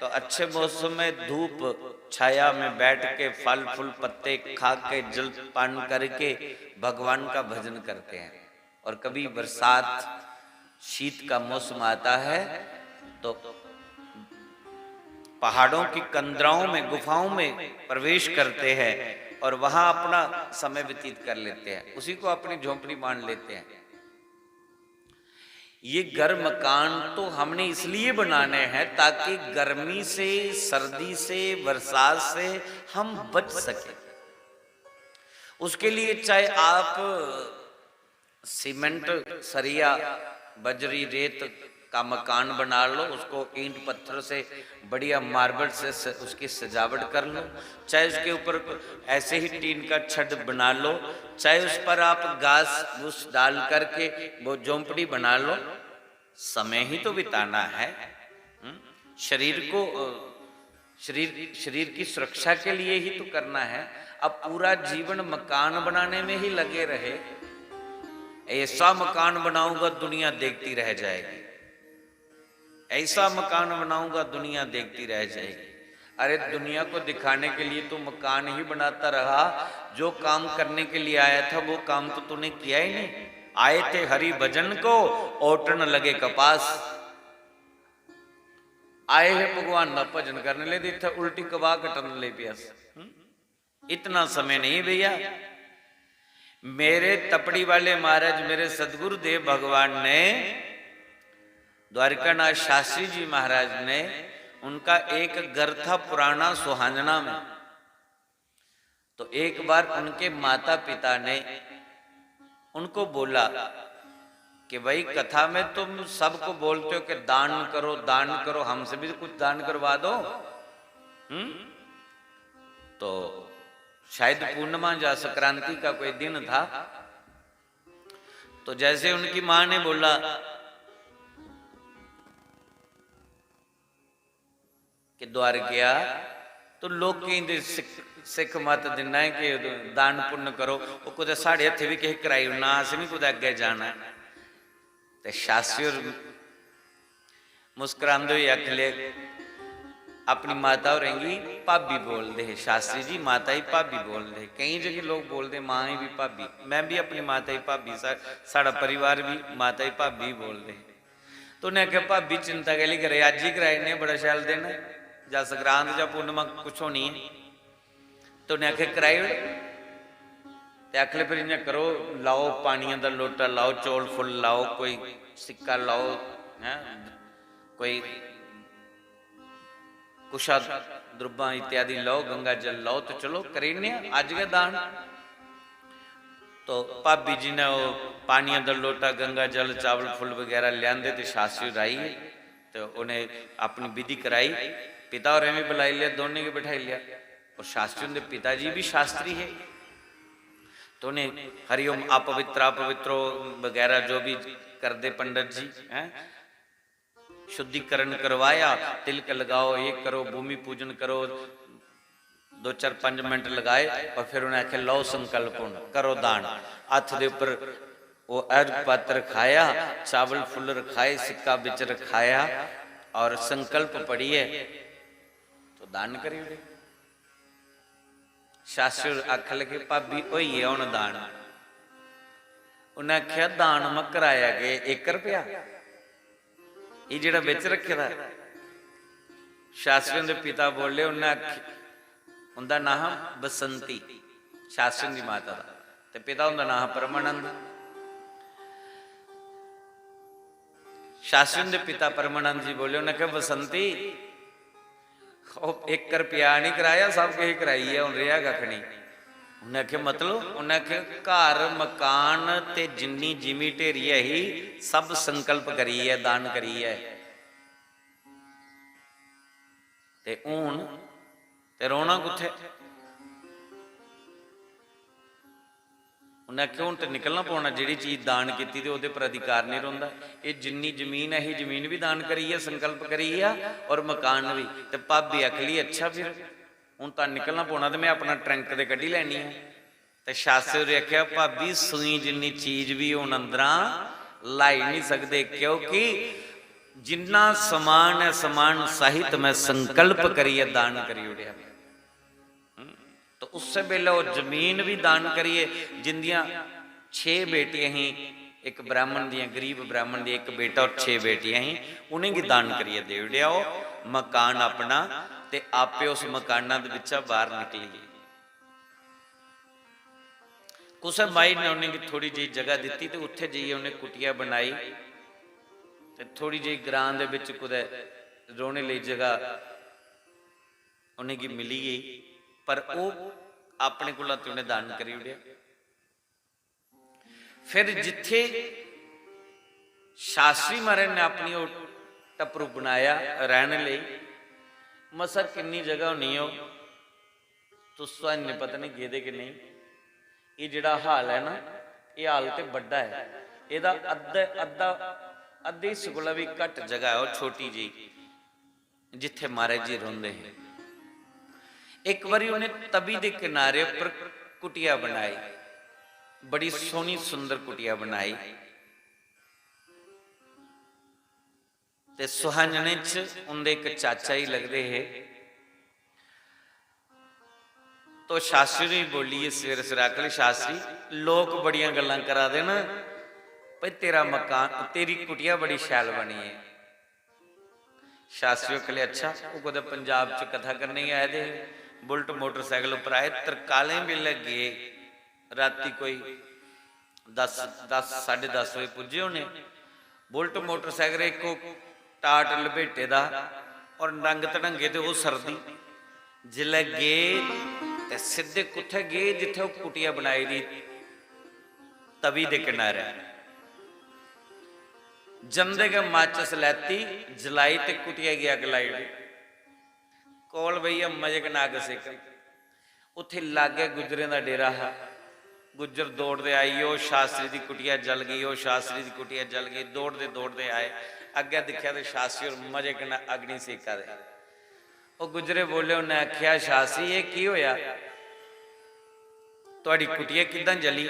तो अच्छे मौसम में धूप छाया में बैठ के फल फूल पत्ते खा के जल पान करके भगवान का भजन करते हैं। और कभी बरसात शीत का मौसम आता है तो पहाड़ों की कंदराओं में, गुफाओं में प्रवेश करते हैं और वहां अपना समय व्यतीत कर लेते हैं, उसी को अपनी झोंपड़ी मान लेते हैं। ये घर मकान तो हमने इसलिए बनाने हैं ताकि गर्मी से, सर्दी से, बरसात से हम बच सके। उसके लिए चाहे आप सीमेंट, सरिया, बजरी, रेत का मकान बना लो, उसको ईंट पत्थर से, बढ़िया मार्बल से उसकी सजावट कर लो, चाहे उसके ऊपर ऐसे ही टीन का छत बना लो, चाहे उस पर आप घास फूस डाल करके वो झोंपड़ी बना लो, समय ही तो बिताना है। शरीर को, शरीर की सुरक्षा के लिए ही तो करना है। अब पूरा जीवन मकान बनाने में ही लगे रहे, ऐसा मकान बनाऊंगा दुनिया देखती रह जाएगी, ऐसा मकान बनाऊंगा दुनिया देखती रह जाएगी। अरे दुनिया को दिखाने के लिए तो मकान ही बनाता रहा, जो काम करने के लिए आया था वो काम तो तूने किया ही नहीं। आए थे हरि भजन को, ओटन लगे कपास। आए हैं भगवान ना भजन करने ले दी था, उल्टी कबा कटन ले प्यास। इतना समय नहीं भैया। मेरे तपड़ी वाले महाराज, मेरे सदगुरु देव भगवान ने, द्वारिकानाथ शास्त्री जी महाराज ने, उनका एक घर था पुराना सुहांजना में। तो एक बार उनके माता पिता ने उनको बोला कि भाई कथा में तुम सबको बोलते हो कि दान करो दान करो, हमसे भी कुछ दान करवा दो। तो शायद पूर्णिमा या संक्रांति का कोई दिन था। तो जैसे उनकी मां ने बोला कि द्वार गया, तो लोग कहेंगे सिख मत दिना है कि दान पुण्य करो, वो कुछ साढ़े हथे भी कहीं कराई ना, अस नहीं कुछ अगे जाना। तो शास्त्री मुस्कुराते हुए आखले, अपनी माता और भाभी बोल दे, शास्त्री जी माता ही भाभी बोल दे। कई जगह लोग बोलते मां ही भी भाभी, मैं भी अपनी माता ही भाभी, साड़ा परिवार भी माता ही भाभी बोल दे। तो उन्हें आख्या भाभी चिंता के लिए करे, अज ही कराए ने, बड़ा शैल दिन या संक्रांत या पूर्णिमा कुछ होनी है। तो उन्हें आखे कराई, आखले फिर इन्हें करो, लाओ पानिया का लोटा लाओ, चौल फुल लाओ, कोई सिक्का लाओ, है कोई कुशा द्रुब्बा इत्यादि लाओ, गंगा जल लाओ, तो चलो करेने अज के दान। तो भाभी जी ने वो पानिया का लोटा, गंगा जल, चावल फुल वगैरह लिया, तो शास्त्री आई, तो उन्हें अपनी विधि कराई। पिता और भी बुलाई लिया, दोनों के बिठाई लिया। और शास्त्री उनके पिताजी भी शास्त्री है, तो उन्हें हरिओम अपवित्रो वगैरह जो भी कर दे पंडित जी हैं, शुद्धिकरण करवाया, तिलक लगाओ, ये करो, भूमि पूजन करो, 2-4-5 मिनट लगाए। और फिर उन्हें आखे लो संकल्प करो दान। हथ के उपर वो अर्घ पात्र रखाया, चावल फुल रखाए, सिक्का बिच रखाया और संकल्प पढ़िए तो दान करिए। शास्त्री आख लगे भाभी होई है हुण दान। उन्हें आख्या दान मैं कराया गए 1 रुपया, ये जिहड़ा बिच रखे दा। शास्त्री के पिता बोले, उन्हें उनका नाम बसंती, शास्त्री की माता का, ते पिता उनका नाम परमानंद। शास्त्री के पिता परमानंद जी बोले, उन्हें कहा बसंती 1 रुपया नहीं कराया, सब कहीं कराई है, हूँ रहा कख नहीं। उन्हें आख्या मतलब, उन्हें आख्या घर मकान ते जिन्नी जिमी ढेरी है ही सब संकल्प करी है, दान करी है। ते हूं ते रोना कुत्थे? उन्हें क्यों तो निकलना पौना, जी चीज दान की तो वो पर अधिकार नहीं रोंदा। ये जिन्नी जमीन है, ये जमीन भी दान करी है, संकल्प करी है, और मकान भी। तो भाभी अखली अच्छा फिर हूँ तो निकलना पौना, तो मैं अपना ट्रंक दे कड्ढी लैनी है। तो शास्त्री ने आख्या भाभी सूई जिन्नी चीज भी हूँ अंदर लाई नहीं सकते, क्योंकि जिन्ना समान है समान साहित में संकल्प करिए दान करी उड़िया। तो उससे पहले वो जमीन भी दान करिए, जिंदियां 6 बेटियां ही एक ब्राह्मण दियां, गरीब ब्राह्मण दी एक बेटा और 6 बेटियां ही, उन्हें की दान करिए दे उड़ियाओ मकान अपना, ते आपे उस मकाना दे विचा बाहर निकलीए। कुछ माई ने उन्हें थोड़ी जी जगह दी, तो उत्थे जाइए उन्हें कुटिया बनाई, ते थोड़ी जी ग्रां दे विच कुदै रोने लई जगह उन्हें की मिली गई, पर वो अपने कोला ते उन्हें दान करी उड़िया। फिर जिथे शास्त्री महाराज ने अपनी वो टपरू बनाया रहने लई, मसा किन्नी जगह होनी हो तुस नहीं पता नहीं गेदे कि नहीं। ये जिहड़ा हाल है ना, ये हाल तो बड़ा है, ਇਹਦਾ ਅੱਧੇ हिस्से कोला भी घट जगह है, वो छोटी जी जिथे महाराज जी रोंदे हैं। एक बारी उन्हें तवी के किनारे पर कुटिया बनाई, बड़ी सोहनी सुंदर कुटिया बनाई, ते सुहांजने च उनके एक चाचा ही लगते है। तो शास्त्री ने बोली सवेरे सवेरे आखले, शास्त्री लोग बड़ियां गल्लां करा देन भाई तेरा मकान तेरी कुटिया बड़ी शैल बनी है। शास्त्री आखले अच्छा, वो कदे पंजाब च कथा करने ही आए थे, बुलट मोटरसाइकिल उपर आए, तरकालें वेले गए, राती कोई 10 साढ़े 10 बजे पुजे होने। बुलट मोटरसाइकिल एको टाट लपेटे दा और रंग तड़ंगे तो वो सर्दी, जिले गए ते सीधे कुत्थे गए जिथे वो कुटिया बनाई दी तवी दे किनारे। जमदे के माचिस लैती जलाई ते कुटिया की अग लाई कोल भैया मजे के नाग सेक। उत्थे लागे गुजरे का डेरा है, गुजर दौड़ते आई, वो शास्त्री की कुटिया जल गई, वो शास्त्री की कुटिया जल गई, दौड़ते दौड़ते आए, अगे दिखा तो शास्त्री और मजे के अग्नि सेका दे। वो गुजरे बोले, उन्हें आख्या शास्त्री ये की होया, तुहाडी कुटिया किदां जली?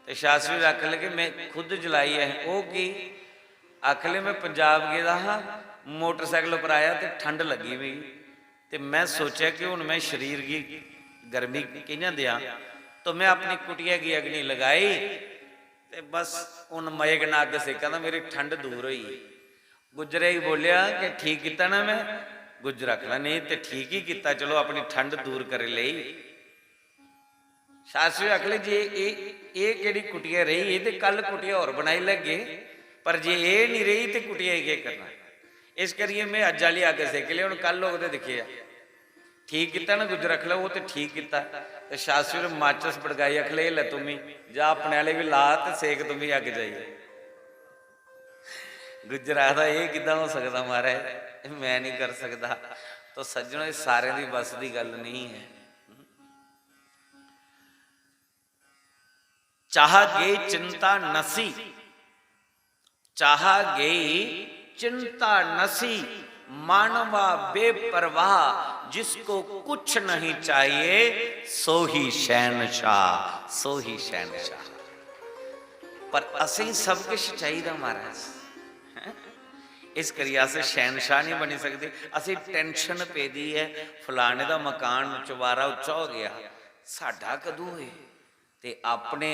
तो शास्त्री आख लगे मैं खुद जलाई है। वो की आखले मैं पंजाब गया हाँ, मोटरसाइकिल पर आया तो ठंड लगी हुई, तो मैं सोचा कि हुण मैं शरीर की गर्मी कियां दियां, तो मैं अपनी कुटिया की अग्नि लगाई, तो बस उन मजे के अग सेका था, मेरी ठंड दूर हुई। गुजरे ही बोलिया कि ठीक किया ना मैं? गुजर आखला नहीं तो ठीक ही किया, चलो अपनी ठंड दूर कर ली। शास्त्री आखले जी ये केड़ी कुटिया रही, ये तो कल कुटिया और बनाई लगे, पर जे ये नहीं रही तो कुटिया क्या करना। इस करिए मैं अज वाली अग सेक लिया, कल लोग तो दिखे ठीक किया ना। गुजर आखला वो तो ठीक किया। तो शास्त्री ने माचिस भड़काई, आखले ले तुम ही जा अपने वाले भी ला तो सेक तुम ही अग जाइए। गुजर आखदा ये किदां हो सकता महाराज, मैं नहीं कर सकता। तो सज्जनों ये सारे दी बस की गल नहीं है। चाह गई चिंता नसी, चाह गई चिंता नसी, मानवा बेपरवाह, जिसको कुछ नहीं चाहिए सो ही शहनशाह, सो ही शहनशाह। पर असें सब कुछ चाहिए महाराज, इस करिए अस शहनशाह नहीं बनी सकते। असी टेंशन पेदी है फलाने का मकान चवारा उच्चा हो गया, साडा कदों है? ते अपने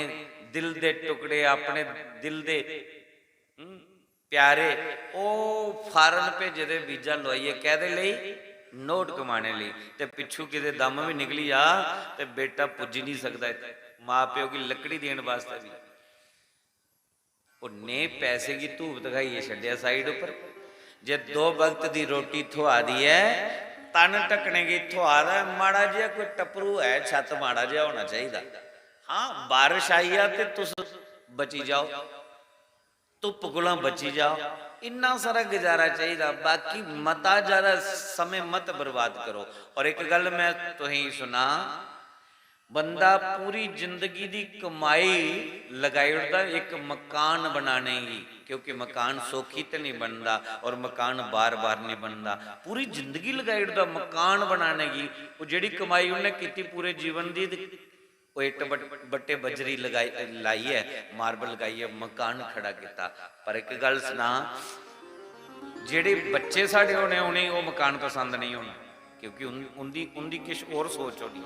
दिल दे टुकड़े, अपने दिल दे प्यारे ओ फारन भेजे दे वीजा लवाइए कहदे लई नोट कमाने लई, ते पिछू किते दम भी निकली आ ते बेटा पुज नहीं सकता माँ प्यो की लकड़ी देने वास्ते भी। उन्ने पैसे की धूप दिखाइए छड्डिया साइड उपर। जे 2 वक्त की रोटी थुआ दी है, तन ढकने की थुआ दा, माड़ा जिहा कोई टपरू है छत माड़ा जिहा होना चाहिए। हाँ बारिश आई है तो तुस बची जाओ, धुप कोला बची जाओ, इन्ना सारा गुजारा चाहिए। बाकी मता ज्यादा समय मत बर्बाद करो। और एक गल मैं तुसीं सुना, बंदा पूरी जिंदगी की कमाई लगाई उड़ता एक मकान बनाने ही, क्योंकि मकान सौखी तो नहीं बनता और मकान बार बार नहीं बनता। पूरी जिंदगी लगाई उड़ता मकान बनाने की, वो जिहड़ी कमाई उन्हें की पूरे जीवन की, वो इट बट्टे बजरी लगाई लाई है, मार्बल लगाई है, मकान खड़ा किया। पर एक गल सुना, जेडे बच्चे साढ़े होने उन्हें वो मकान पसंद नहीं होना, क्योंकि उनकी किश और सोच होनी।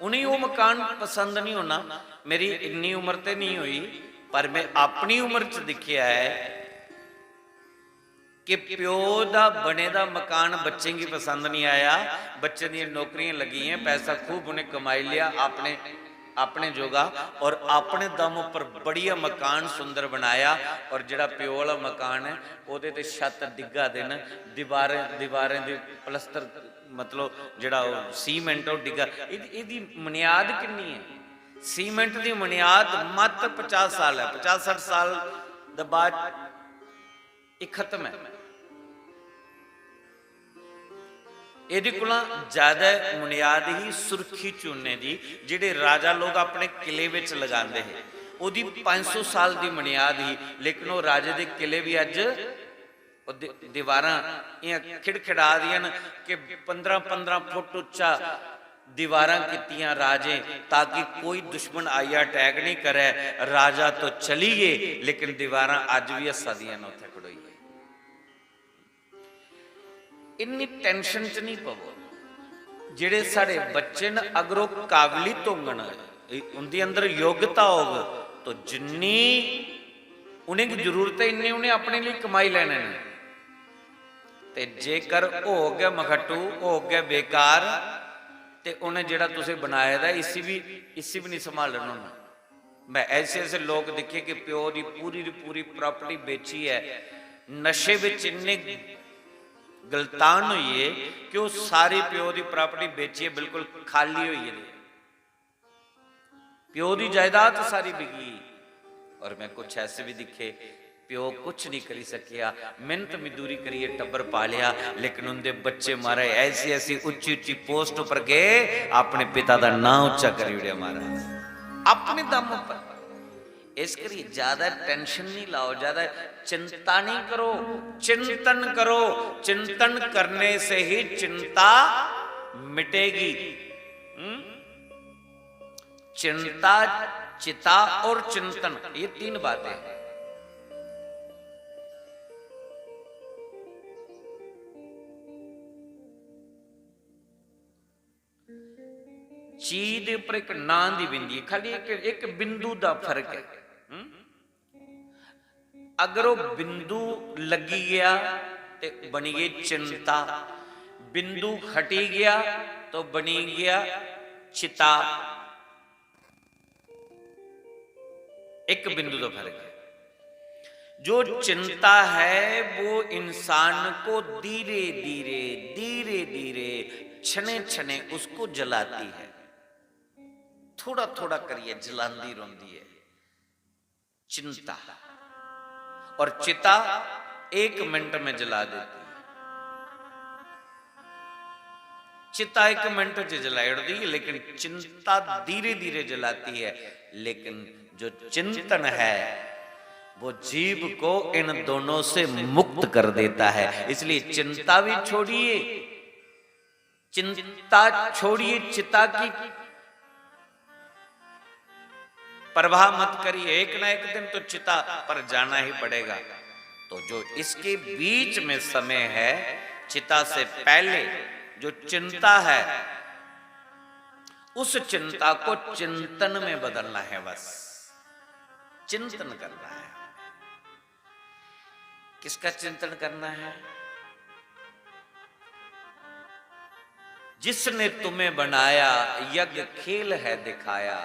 उन्हें वो मकान पसंद नहीं होना। मेरी इन्नी उम्र तो नहीं हुई, पर मैं अपनी उम्र च दिखिया है कि प्यो दा बने दा मकान बच्चे की पसंद नहीं आया, बच्चे दी नौकरियां लगी हैं, पैसा खूब उन्हें कमाई लिया अपने अपने जोगा, और अपने दम पर बढ़िया मकान सुंदर बनाया। और जिहड़ा प्यो वाला मकान है ਉਹਦੇ ਤੇ छत डिग्गा देन, दीवारें दी प्लस्तर मतलब जिहड़ा सीमेंट ਉਹ डिग्गा। ਇਹਦੀ बुनियाद कितनी है? सीमेंट की बुनियाद मत 50 साल है, 50-60 साल के बाद ये खत्म है। ਇਹਦੇ ਕੋਲ ਜ਼ਿਆਦਾ ਬੁਨਿਆਦ ਹੀ ਸੁਰਖੀ ਚੂਨੇ ਦੀ, ਜਿਹੜੇ ਰਾਜਾ ਲੋਕ ਆਪਣੇ ਕਿਲੇ ਵਿੱਚ ਲਗਾਉਂਦੇ ਹੈ, ਉਹਦੀ 500 ਸਾਲ ਦੀ ਬੁਨਿਆਦ ਹੀ। ਲੇਕਿਨ ਉਹ ਰਾਜੇ ਦੇ ਕਿਲੇ ਵੀ ਅੱਜ ਦੀਵਾਰਾਂ ਇਹ ਖਿੜਖਿੜਾ ਦੀਆਂ ਕਿ 15-15 ਫੁੱਟ ਉੱਚਾ दीवारां कीतियां राजे, ताकि कोई दुश्मन आया अटैक नहीं करे। राजा तो चली गए, लेकिन दीवारां अज भी हसा दियां ने उत्थे खड़ोई। इन्नी टेंशन च नहीं पवो। जेड़े साडे बच्चे न अगर वो काबलियत होंगन, उनके अंदर योग्यता होग, तो जिन्नी उन्हें की जरूरत है इन्नी उन्हें अपने लिए कमाई लेने ने। ते जेकर हो गया मखट्टू, हो गया बेकार, ते उन्हें जेड़ा तुसे बनाया था इसी भी नहीं संभालना होना। मैं ऐसे लोग देखे कि प्यो की पूरी प्रॉपर्टी बेची है, नशे विच इन्ने गलतान हुई है कि वो सारी प्यो की प्रॉपर्टी बेची है, बिल्कुल खाली हुई है, प्यो की जायदाद सारी बिकी। और मैं कुछ ऐसे भी दिखे प्यो कुछ नहीं करी सकिया, मेहनत मजदूरी करिए टब्बर पालिया, लेकिन उनके बच्चे मारे ऐसी उच्ची पोस्ट पर गए, अपने पिता का नाम उच्चा करी उड़िया महाराज अपने दम पर। इस करिए ज्यादा टेंशन नहीं लाओ, ज्यादा चिंता नहीं करो, चिंतन करो। चिंतन करने से ही चिंता मिटेगी। चिंता, चिता और चिंतन, ये 3 बातें हैं। चीज पर एक नां दी बिंदी, खाली एक बिंदु का फर्क है। अगर वो बिंदु लगी गया तो बनी गई चिंता, बिंदु हटी गया तो बनी गया चिता। एक बिंदु का फर्क है। जो चिंता है वो इंसान को धीरे धीरे छने छने उसको जलाती है, थोड़ा थोड़ा करिए जलांदी रोंदी है चिंता। और चिता 1 मिनट में जला देती है। चिता 1 मिनट से जला उड़ती है, लेकिन चिंता धीरे धीरे जलाती है। लेकिन जो चिंतन है वो जीव को इन दोनों से मुक्त कर देता है। इसलिए चिंता भी छोड़िए, चिंता छोड़िए, चिता की परवाह मत करिए। एक ना एक दिन तो चिता पर जाना ही पड़ेगा। तो जो इसके बीच में समय है, चिता से पहले जो चिंता है, उस चिंता को चिंतन में बदलना है। बस चिंतन करना है। किसका चिंतन करना है? जिसने तुम्हें बनाया, यज्ञ खेल है दिखाया,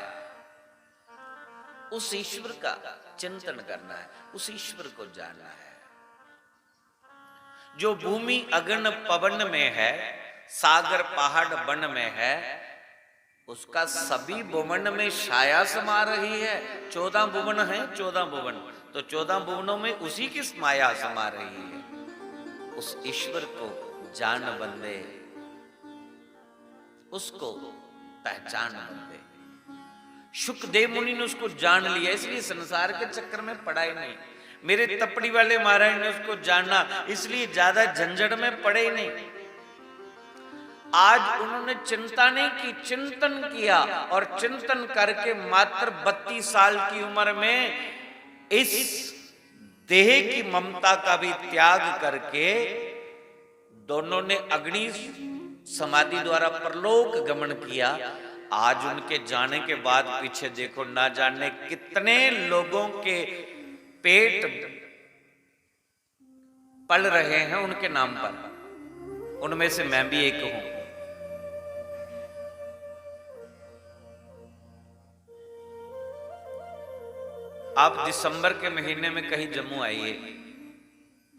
उस ईश्वर का चिंतन करना है, उस ईश्वर को जानना है। जो भूमि अगन पवन में है, सागर पहाड़ वन में है, उसका सभी भुवन में छाया समा रही है। 14 भुवन है, 14 भुवन, तो 14 भुवनों में उसी की माया समा रही है। उस ईश्वर को जान बंदे, उसको पहचान बंदे। शुकदेव मुनि ने उसको जान लिया, इसलिए संसार के चक्कर में पड़ा ही नहीं। मेरे तपड़ी वाले महाराज ने उसको जाना, इसलिए ज्यादा झंझट में पड़े ही नहीं। आज उन्होंने चिंता नहीं की, चिंतन किया, और चिंतन करके मात्र 32 साल की उम्र में इस देह की ममता का भी त्याग करके दोनों ने अग्नि समाधि द्वारा परलोक गमन किया। आज उनके जाने के बाद पीछे देखो, ना जाने कितने लोगों के पेट पल रहे हैं उनके नाम पर, उनमें से मैं भी एक हूं। आप दिसंबर के महीने में कहीं जम्मू आइए,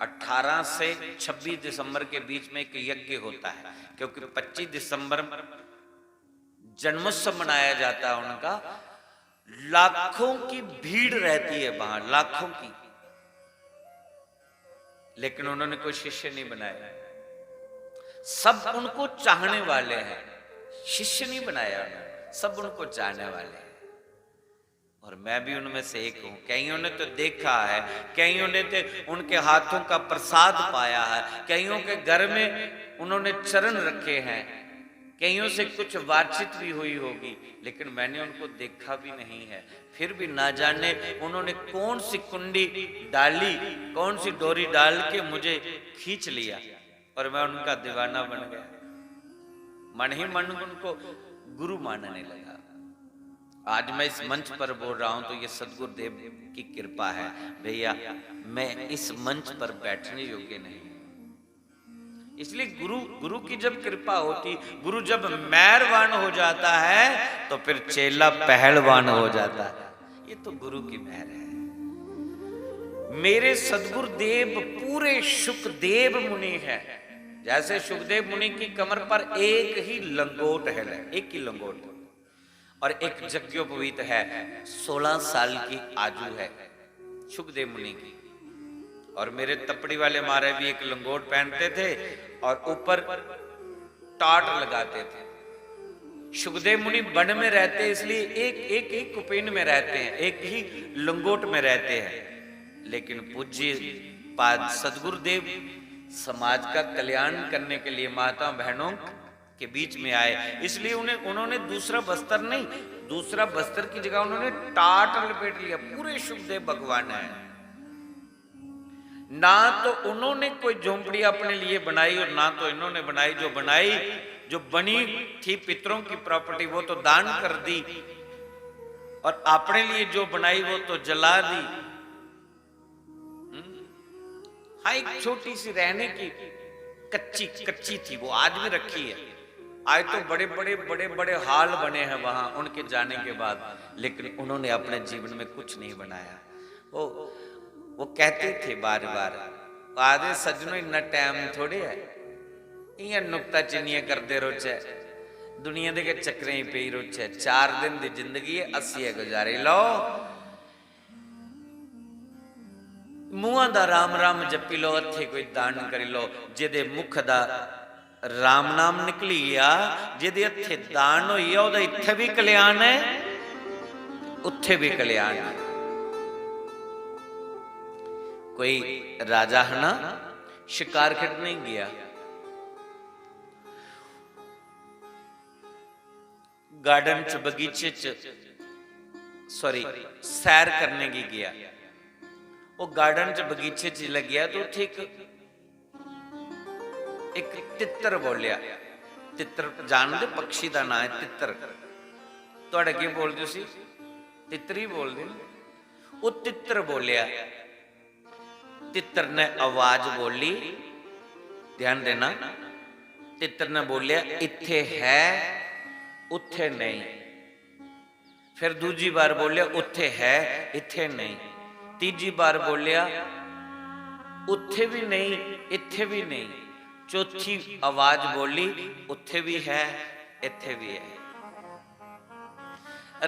18 से 26 दिसंबर के बीच में एक यज्ञ होता है, क्योंकि 25 दिसंबर जन्मोत्सव मनाया जाता है उनका। लाखों की भीड़ रहती है वहां, लाखों की, लेकिन उन्होंने कोई शिष्य नहीं बनाया। सब उनको चाहने वाले हैं, शिष्य नहीं बनाया उन्होंने, सब उनको चाहने वाले हैं। और मैं भी उनमें से एक हूं। कईयों ने तो देखा है, कईयों ने तो उनके हाथों का प्रसाद पाया है, कईयों के घर में उन्होंने चरण रखे हैं, कईयों से कुछ बातचीत भी हुई होगी, लेकिन मैंने उनको देखा भी नहीं है। फिर भी ना जाने उन्होंने कौन सी कुंडी डाली, कौन सी डोरी डाल के मुझे खींच लिया और मैं उनका दीवाना बन गया। मन ही मन उनको गुरु मानने लगा। आज मैं इस मंच पर बोल रहा हूं तो ये सदगुरुदेव की कृपा है भैया। मैं इस मंच पर बैठने योग्य नहीं, इसलिए गुरु की जब कृपा होती, गुरु जब मेहरबान हो जाता है तो फिर चेला पहलवान हो जाता है। ये तो गुरु की मेहर है। मेरे सदगुरुदेव पूरे सुखदेव मुनि है। जैसे सुखदेव मुनि की कमर पर एक ही लंगोट है, एक ही लंगोट, और एक यज्ञोपवीत है, 16 साल की आयु है सुखदेव मुनि की। और मेरे तपड़ी वाले मारे भी एक लंगोट पहनते थे और ऊपर टाट लगाते थे। सुखदेव मुनि वन में रहते इसलिए एक कुपेन में रहते हैं, एक ही लंगोट में रहते हैं। लेकिन पूज्य पाद सदगुरुदेव समाज का कल्याण करने के लिए माता बहनों के बीच में आए, इसलिए उन्होंने दूसरा वस्त्र नहीं, दूसरा वस्त्र की जगह उन्होंने टाट लपेट लिया। पूरे सुखदेव भगवान है। ना तो उन्होंने कोई झोंपड़ी अपने लिए बनाई और ना तो इन्होंने बनाई। जो बनाई, जो बनी थी पितरों की प्रॉपर्टी, वो तो दान कर दी, और अपने लिए जो बनाई वो तो जला दी। हाँ, एक छोटी सी रहने की कच्ची थी, वो आज भी रखी है। आज तो बड़े हाल बने हैं वहां उनके जाने के बाद, लेकिन उन्होंने अपने जीवन में कुछ नहीं बनाया। वो कहते थे बार बार, आधे सजनों इन्ना टाइम थोड़े है, इं नुकता चिन्नियां करते रोचे, दुनिया के चक्कर ही पी रोचे। 4 दिन की जिंदगी है, 80 गुजारी लो। मुआ दा राम राम जपी लो, अथे कोई दान करी लो। जिदे मुख दा राम नाम निकली आ, जिदे अथे दान होई आ, ओदा इत्थे भी कल्याण है, उत्थे भी कल्याण है। कोई राजा है ना, शिकार करने गया, गार्डन च बगीचे च सैर करने की गया। वो गार्डन च बगीचे च लग गया तो उठे एक तितर बोलिया। तितर जानते, पक्षी का नाम है तितर। तुहाडे की बोलदे सी? तितर ही बोलदे ने। वो तितर बोलिया। तितर ने आवाज बोली, ध्यान देना, तितर ने बोलिया इत्थे है, उत्थे नहीं। फिर दूजी बार बोलिया उत्थे है, इत्थे नहीं। तीजी बार बोलिया उत्थे भी नहीं, इत्थे भी नहीं। चौथी आवाज बोली उत्थे भी है, इत्थे भी है।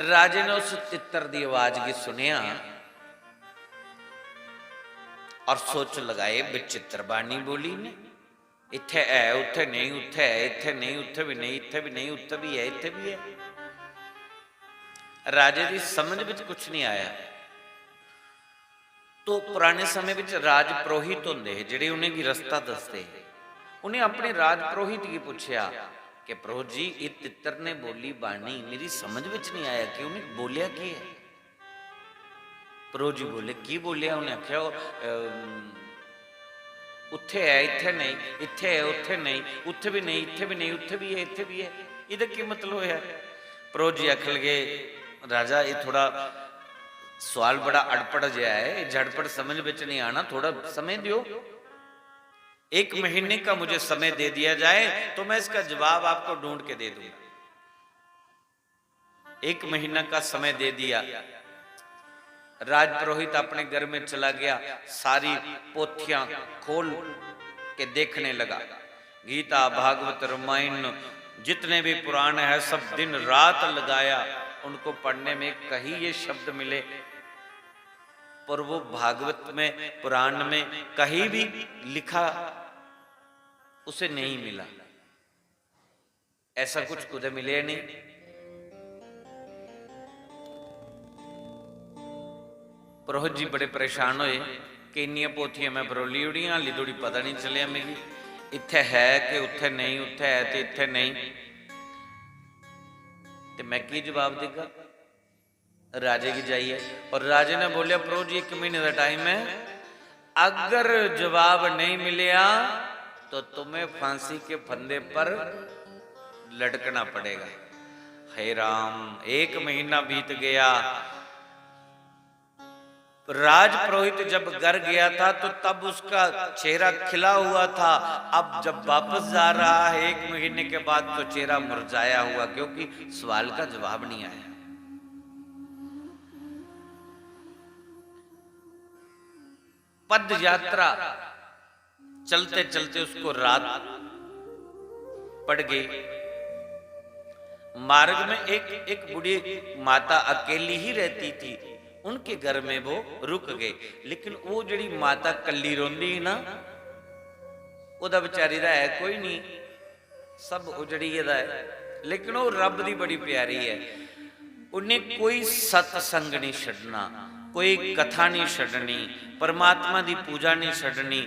राजे ने उस तितर की आवाज की सुनिया और सोच लगाए, विचित्र बाणी बोली ने, इत्थे है, उत्थे नहीं, उत्थे है, इत्थे नहीं, उत्थे भी नहीं, इत्थे भी नहीं, उत्थे भी है, इत्थे भी है। राजे की समझ में कुछ नहीं आया। तो पुराने समय में राज पुरोहित होंगे जिहड़े उन्हें की रस्ता दसते। उन्हें अपने राज पुरोहित की पूछया कि प्रभु जी, ये तितर ने बोली बाणी मेरी समझ में नहीं आया कि उन्हें बोलिया की है। प्रभु जी बोले की बोलिया? उन्हें आख्या उत्थे है, इत्थे नहीं, इत्थे है, उत्थे नहीं, उत्थे भी नहीं, इत्थे भी नहीं, उत्थे भी है, इत्थे भी है। इहदा की मतलब है? प्रो जी आख लगे राजा ये थोड़ा सवाल बड़ा अड़पड़ जहा है, झटपट समझ में नहीं आना, थोड़ा समय दियो, 1 महीने का मुझे समय दे दिया जाए तो मैं इसका जवाब आपको ढूंढ के दे दूंगा। 1 महीना का समय दे दिया। राजपुरोहित अपने घर में चला गया, सारी पोथियां खोल के देखने लगा। गीता, भागवत, रामायण जितने भी पुराण है सब दिन रात लगाया उनको पढ़ने में, कहीं ये शब्द मिले पर वो भागवत में, पुराण में कहीं भी लिखा उसे नहीं मिला। ऐसा कुछ खुद मिले नहीं। पुरोहित जी बड़े परेशान होए कि इन्नियां पोथियां मैं बरोली उड़ियां, हाली थोड़ी पता नहीं चलिया मेरी इत्थे है कि उत्थे नहीं, उत्थे है तो इत्थे नहीं, तो मैं की जवाब देगा? राजे की जाइए। और राजे ने बोलिया प्रो जी 1 महीने का टाइम है, अगर जवाब नहीं मिलिया तो तुम्हें फांसी के फंदे पर लटकना पड़ेगा। हे राम, 1 महीना बीत गया। राजपुरोहित जब घर गया था तो तब उसका चेहरा खिला हुआ था, अब जब वापस जा रहा है 1 महीने के बाद तो चेहरा मुरझाया हुआ, क्योंकि सवाल का जवाब नहीं आया। पद यात्रा चलते चलते उसको रात पड़ गई। मार्ग में एक बूढ़ी माता अकेली ही रहती थी, उनके घर में वो रुक गए। लेकिन वो जड़ी माता कली रोंदी ना, ओदा बेचारी दा है कोई नहीं, सब उजड़ी है, लेकिन वो रब दी बड़ी प्यारी है। उन्हें कोई सत्संग नहीं छड़ना, कोई कथा नहीं छड़नी, परमात्मा दी पूजा नहीं छड़नी।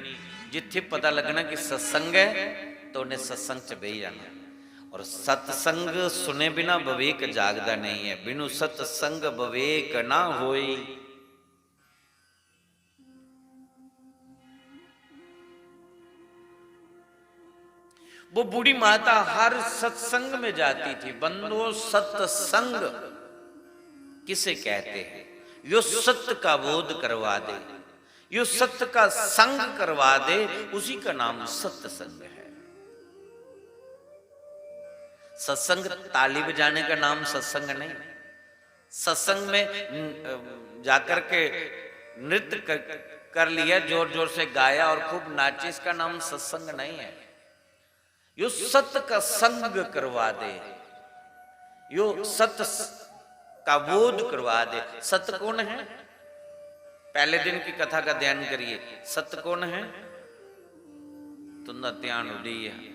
जिथे पता लगना कि सत्संग है तो उन्हें सत्संग च बह जाना। और सत्संग सुने बिना विवेक जागदा नहीं है, बिनु सत्संग विवेक ना होई। वो बूढ़ी माता हर सत्संग में जाती थी। बंदो, सत्संग किसे कहते हैं? यो सत्य का बोध करवा दे, यो सत्य का संग करवा दे, उसी का नाम सत्संग है। सत्संग ताली बजाने का नाम सत्संग नहीं। सत्संग में जाकर के नृत्य कर लिया, जोर जोर से गाया और खूब नाचे, इसका नाम सत्संग नहीं है। यो सत्य का संग करवा दे, यो सत्य का बोध करवा दे। सत्य कौन है? पहले दिन की कथा का ध्यान करिए। सत्य कौन है? तुंदा ध्यान उड़ी है।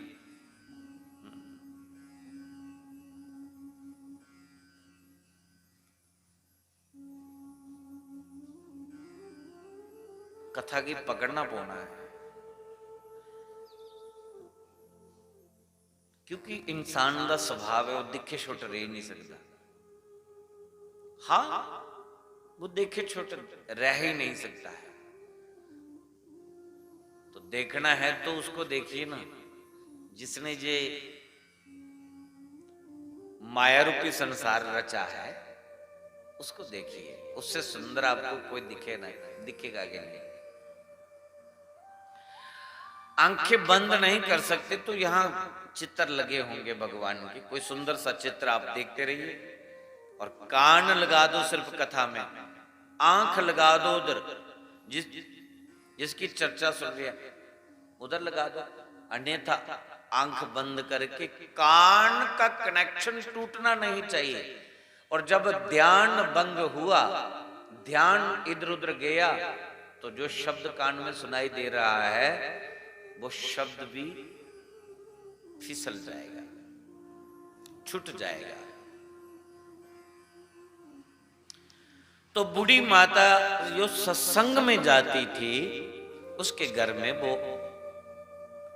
कथा की पकड़ना पौना है, क्योंकि इंसान का स्वभाव है वो दिखे छुट रह नहीं सकता। हाँ, वो देखे छुट रह ही नहीं सकता है। तो देखना है तो उसको देखिए ना, जिसने ये माया रूपी संसार रचा है उसको देखिए। उससे सुंदर आपको कोई दिखे ना, दिखेगा कि नहीं? आंखें बंद नहीं कर सकते तो यहां चित्र लगे होंगे भगवान के, कोई सुंदर सा चित्र आप देखते रहिए। और कान लगा दो सिर्फ कथा में, आंख लगा दो उधर जिसकी चर्चा सुन रही है उधर लगा दो, अन्यथा आंख बंद करके कान का कनेक्शन टूटना नहीं चाहिए। और जब ध्यान भंग हुआ, ध्यान इधर उधर गया, तो जो शब्द कान में सुनाई दे रहा है वो शब्द भी फिसल जाएगा, छूट जाएगा। तो बूढ़ी माता जो सत्संग में जाती थी, उसके घर में वो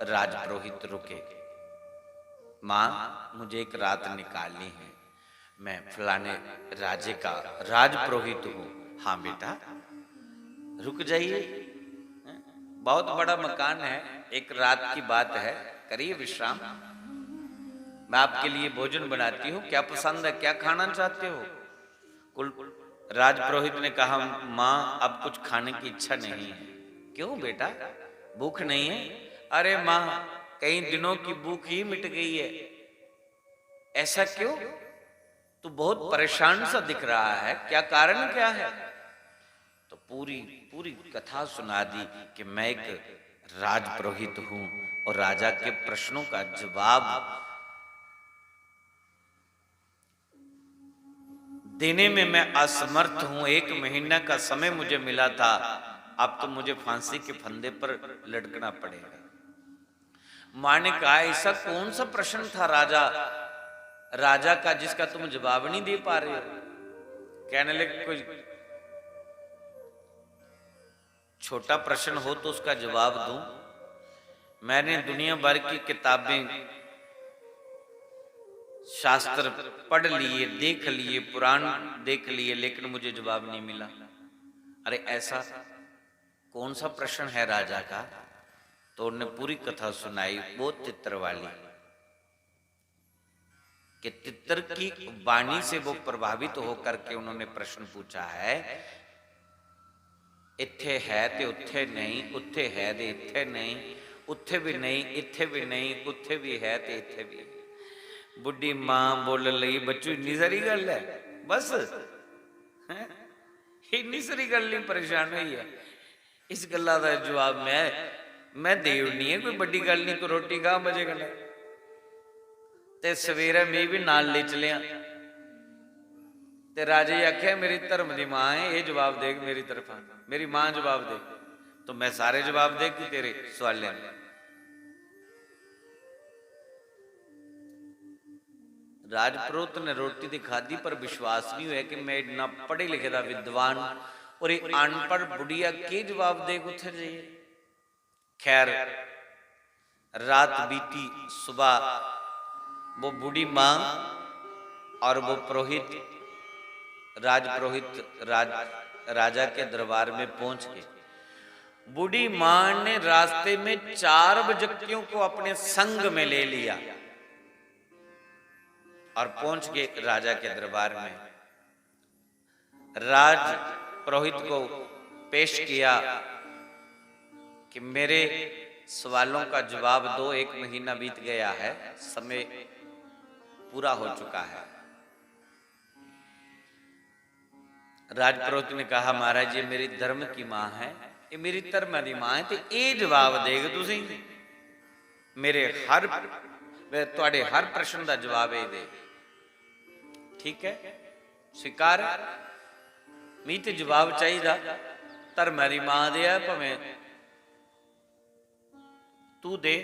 राजपुरोहित रुके। माँ, मुझे एक रात निकालनी है, मैं फलाने राजे का राजपुरोहित हूं। हाँ बेटा, रुक जाइए, बहुत बड़ा मकान है, एक रात की बात है, करिए विश्राम। मैं आपके लिए भोजन बनाती हूँ, क्या पसंद है, क्या खाना चाहते हो? कुल राज पुरोहित ने कहा, माँ अब कुछ खाने की इच्छा नहीं है। क्यों बेटा, भूख नहीं है? अरे माँ, कई दिनों की भूख ही मिट गई है। ऐसा क्यों? तू बहुत परेशान सा दिख रहा है, क्या कारण क्या है? तो पूरी पूरी कथा सुना दी कि मैं एक राज पुरोहित हूं और राजा के प्रश्नों का जवाब देने में मैं असमर्थ हूं। 1 महीना का समय मुझे मिला था, अब तो मुझे फांसी के फंदे पर लटकना पड़ेगा। मां ने कहा, ऐसा कौन सा प्रश्न था राजा का जिसका तुम जवाब नहीं दे पा रहे हो? कहने लगे, कोई छोटा प्रश्न हो तो उसका जवाब दूं? मैंने दुनिया भर की किताबें, शास्त्र पढ़ लिए, देख लिए, पुराण देख लिए, लेकिन मुझे जवाब नहीं मिला। अरे ऐसा कौन सा प्रश्न है राजा का? तो उन्होंने पूरी कथा सुनाई, वो तितर वाली, कि तितर की वाणी से वो प्रभावित होकर के उन्होंने प्रश्न पूछा है, इत्थे है ते उत्थे नहीं, उत्थे है ते इत्थे नहीं, उत्थे भी नहीं, इत्थे भी नहीं, उत्थे भी है ते इत्थे भी। बुढ़ी मां बोल लई, बच्चू इन्नी सारी गल है, बस इन्नी सारी गल नहीं परेशान हुई है। इस गल्ला का जवाब मैं दे उड़नी है, कोई बड़ी गल नहीं, कोई रोटी खा बजे गल ते सवेरे मैं भी नाल ले चलिया ते राजे आख्या, मेरी धर्म की मां है, ये जवाब दे मेरी तरफा, मेरी मां जवाब दे। तो मैं सारे जवाब देगी तेरे सवालों। राजपुरोहित ने रोटी तो खाधी, पर विश्वास नहीं हुआ कि मैं इतना पढ़े लिखे दा विद्वान और एक अनपढ़ बुढ़िया के जवाब दे उथे जाइए। खैर रात बीती, सुबह वो बूढ़ी मां और वो पुरोहित, राजा के दरबार में पहुंच गए। बूढ़ी मां ने रास्ते में 4 व्यक्तियों को अपने संग में ले लिया और पहुंच गए राजा के दरबार में। राज पुरोहित को पेश किया कि मेरे सवालों का जवाब दो, 1 महीना बीत गया है, समय पूरा हो चुका है। राजपुरोहित ने कहा, महाराज ये मेरी धर्म की मां है, ये मेरी धर्म की मां है, तो ये जवाब देगा तुसी मेरे हर प्रश्न का जवाब ये दे। ठीक है, स्वीकार है, मी तो जवाब चाहिए, धर्म की मां दे भावें तू दे,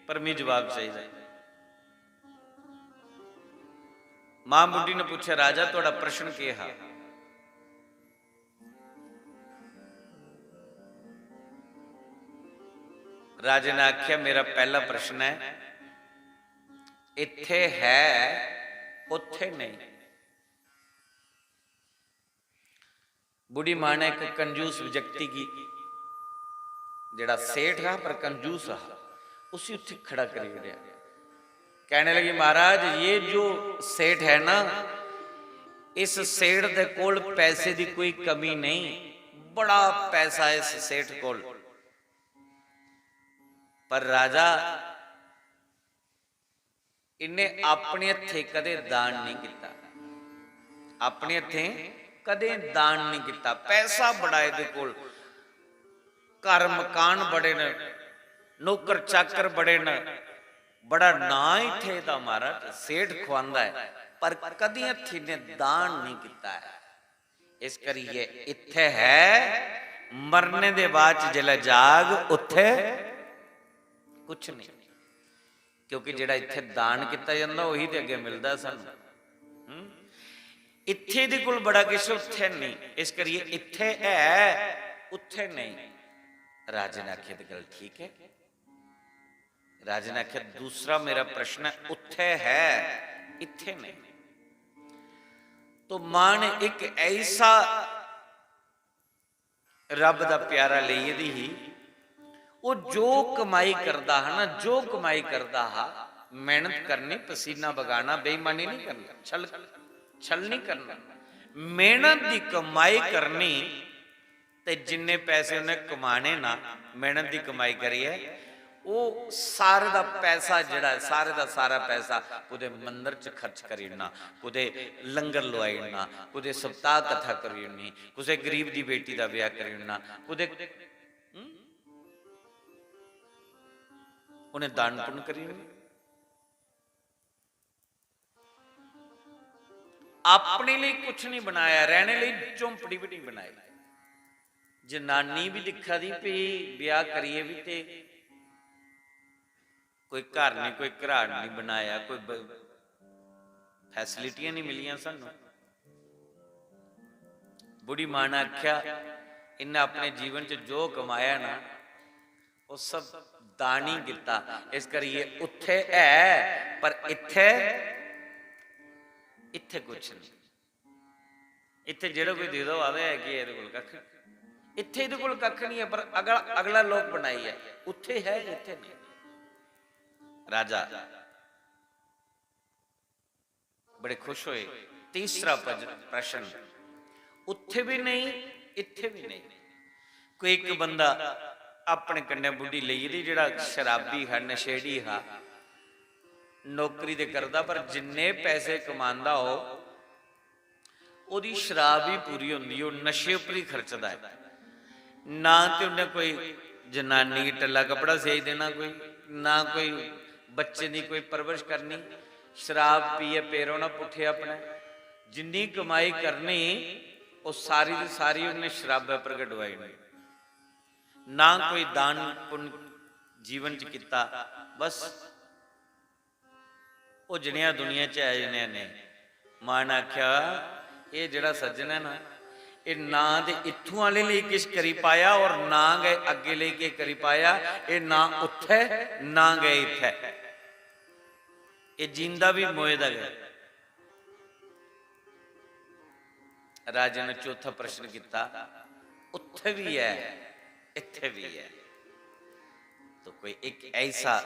पर मी जवाब चाहिए। मां बुढ़ी ने पूछा, राजा तुहाडा प्रश्न क्या है? राजे ने आख्या, मेरा पहला प्रश्न है, इत्थे है उत्थे नहीं। बुढ़ी मां ने एक कंजूस व्यक्ति की, जेड़ा सेठ रहा पर कंजूस रहा, उसी उत्थे खड़ा कर दिया। कहने लगी, महाराज ये जो सेठ है ना, इस सेठ दे कोल पैसे की कोई कमी नहीं, बड़ा पैसा है इस सेठ कोल, पर राजा इन्हें अपने हथे कदे दान नहीं किया, अपने हथे कदे दान नहीं किया। पैसा बड़ा है कोल, घर मकान बड़े न, नौकर चाकर बड़े न, बड़ा ना इत्थे दा महाराज सेठ खुआंदा है, पर कदी हथी ने दान नहीं किया है। इस करिए इत्थे है, मरने दे बाद जिला जाग उत्थे कुछ नहीं, क्योंकि जेड़ा इत्थे दान किया जाता वही तो अगे मिलता सानू। इत्थे दे कोल बड़ा किश उत्थे नहीं, इस करिए इत्थे है उत्थे नहीं। राजे ने आख्या, गल ठीक है। राजे ने आख्या, दूसरा मेरा प्रश्न है, उत्थे है इत्थे नहीं। तो मां ने एक ऐसा रब दा प्यारा ले दी ही, वो जो कमाई करता है ना, जो कमाई करता है मेहनत करनी, पसीना बगाना, बेईमानी नहीं करना, छल नहीं करना, मेहनत की कमाई करनी। ते जिन्ने पैसे उन्हें कमाने ना, मेहनत की कमाई करी है, वो सारे दा पैसा जिहड़ा है, सारे दा सारा पैसा कुदे मंदिर च खर्च करी ओड़ना, कुदे लंगर लवाई ओड़ना, कुदे सप्ताह कथा करी ओड़नी, कुदे गरीब दी बेटी दा ब्याह करी ओड़ना, कुदे उन्हें दान पुण्य करी ओड़नी। अपने लिए कुछ नहीं बनाया, रहने लिए झोंपड़ी भी नहीं बनाई। जनानी भी दिखा दी भी ब्याह करिए भी ते कोई घर नहीं, कोई घराट नहीं बनाया, कोई फैसिलिटियां नहीं मिलियां सानू। बुढ़ी मां ने आख्या इन्हें अपने जीवन च जो कमाया ना वो सब दान ही किता, इस करिए उत्थे है पर इत्थे इत्थे कुछ नहीं। इत्थे जेड़ा कोई दे दो आवे है कि इहदे कोल कख, इत्थे इहदे कोल कख नहीं है, पर अगला लोक बनाई है, उत्थे है इत्थे नहीं। राजा बड़े खुश हुए। तीसरा प्रश्न, उत्थे भी नहीं इत्थे भी नहीं। कोई एक बंदा अपने कन्ने बुढ़ी लई दी, जिहड़ा शराबी है, नशेड़ी है, नौकरी ते करदा, पर जिन्ने पैसे कमांदा हो ओदी शराब ही पूरी होंदी, वो नशे उपर ही खर्चदा है। ना तो उन्हें कोई जनानी टल्ला कपड़ा सेज देना, कोई ना कोई बच्चे की कोई परवरिश करनी, शराब पीए पेरोना पुठे अपने, जिन्नी कमाई करनी वो सारी की सारी उन्हें शराबा पर कटवाई नहीं। ना कोई दान पुण्य जीवन च किता, बस वो जनिया दुनिया च आए जनिया ने। मां ने आख्या ये जड़ा सज्जन है ना, ये ना दे इत्थों वाले लिए किश करी पाया और ना गए अगे लेके करी पाया, ये ना उत्थे ना गए इत्थे, ये जींदा भी मोए दा गया। राजे ने चौथा प्रश्न किया, उत्थे भी है इत्थे भी है। तो कोई एक ऐसा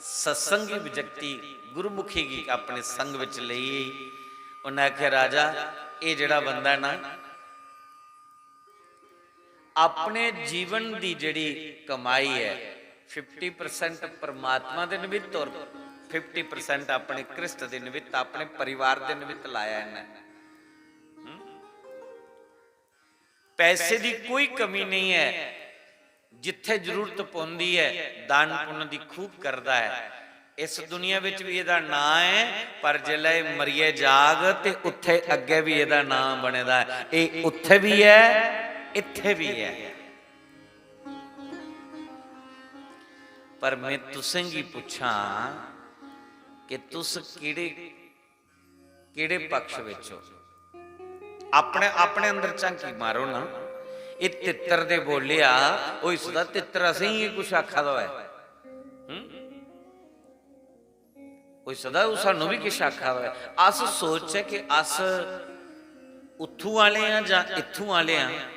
सत्संगी व्यक्ति गुरुमुखी की अपने संग विच लई, उन्हें आख्या राजा ये जड़ा बंदा है ना, अपने जीवन की जिहड़ी कमाई है 50% परमात्मा के निमित्त और 50% अपने कृष्ट के निमित्त, अपने परिवार के निमित्त लाया इन्हें। पैसे की कोई कमी नहीं है, जिथे जरूरत पौंदी है दान पुण्य की खूब करता है। इस दुनिया विच भी इहदा नाम है, पर जिल्ले मरिए जाग ते उत्थे अगे भी इहदा नाम बनेदा है। ये उत्थे भी है इत्थे भी है। पर मैं तुसें की पुछा कि तुस किहड़े पक्ष विच हो? अपने अपने अंदर झांकी मारो ना। ये तित्र दे बोलिया वो इसदा तित्र असीं ही कुछ आखा दा है, कोई सदा सानू भी किश आखा दा है। अस सोचे कि अस उत्थू वाले हैं जां इत्थू वाले हैं,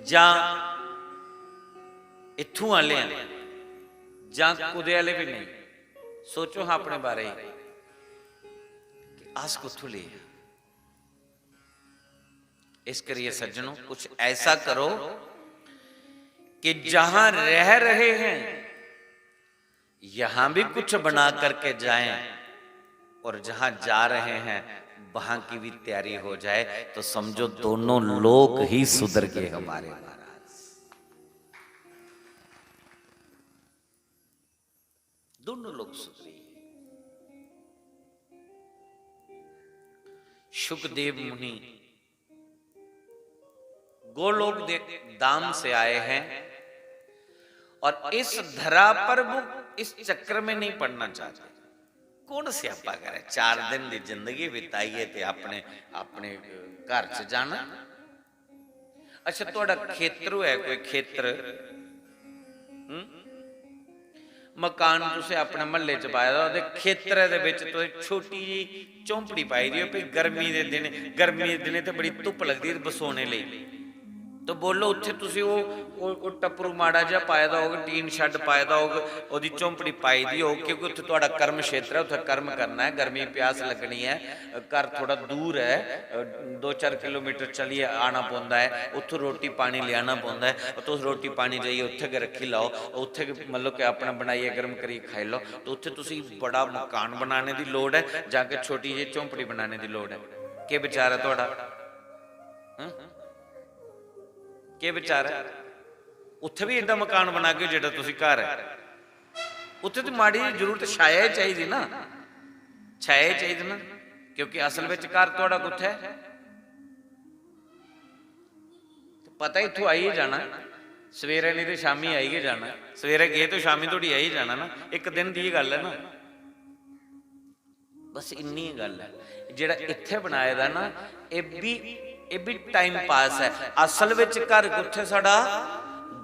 जां इत्थू वाले हैं जां कुदे वाले भी नहीं। सोचो हाँ अपने बारे कि अस कुत्थों ले। इस करिए सज्जनों कुछ ऐसा करो कि जहां रह रहे हैं यहां भी कुछ बना करके जाएं, और जहां जा रहे हैं वहां की भी तैयारी हो जाए, तो समझो दोनों लोग ही सुधर गए हमारे महाराज। दोनों लोग सुधरे। शुकदेव मुनि गोलोक धाम से आए हैं और इस धरा पर वो इस चक्र में नहीं पड़ना चाहते। कौन स्यापा करे, 4 दिन की जिंदगी बिताइए ते अपने अपने घर च जाना। अच्छा थोड़ा खेत्र है, कोई खेत्र मकान तुसे अपने महल्ले च पाया, खेत्र दे विच तो छोटी जी झोंपड़ी पाई दी हो, गर्मी के दिन, गर्मी के दिन तो बड़ी धुप लगती है बसोने लई। तो बोलो उत्थे तुसी वो टपरू माड़ा जिहा पाए दा होग, टीन शैड पाए दा होग, ओहदी झोंपड़ी पाई दी होग, क्योंकि उत्थे तुहाडा कर्म क्षेत्र है, उत्थे कर्म करना है, गर्मी प्यास लगनी है, घर थोड़ा दूर है, 2-4 किलोमीटर चलिए आना पौंदा है, उत्थों रोटी पानी लियाना पौंदा है, तुस रोटी पानी जाइए उत्थे के रखी लाओ, उत्थे मतलब कि अपना बनाइए गर्म करिए खाई लो, तो उत्थे तुसी बड़ा मकान बनाने की लोड़ है, जाके छोटी जी झोंपड़ी बनाने की लोड़ है। के विचार है तुहाडा? के विचार है? उत्थे भी इदा मकान बना के जेड़ा तुसी घर है, उत्थे तो माड़ी जरूरत छाया चाहिए ना, छाया चाहिए ना, क्योंकि असल में घर तुहाडा कुत्थे है, पता इत्थों आई ही जाना, सवेरे नहीं तो शामी आई ही जाना, सवेरे गए तो शामी थोड़ी आई जाना ना, एक दिन की गल है ना, बस इन्नी गल है। जेड़ा इत्थे बनाए दा ना ये भी टाइम पास है, असल विच घर कुत्थे साडा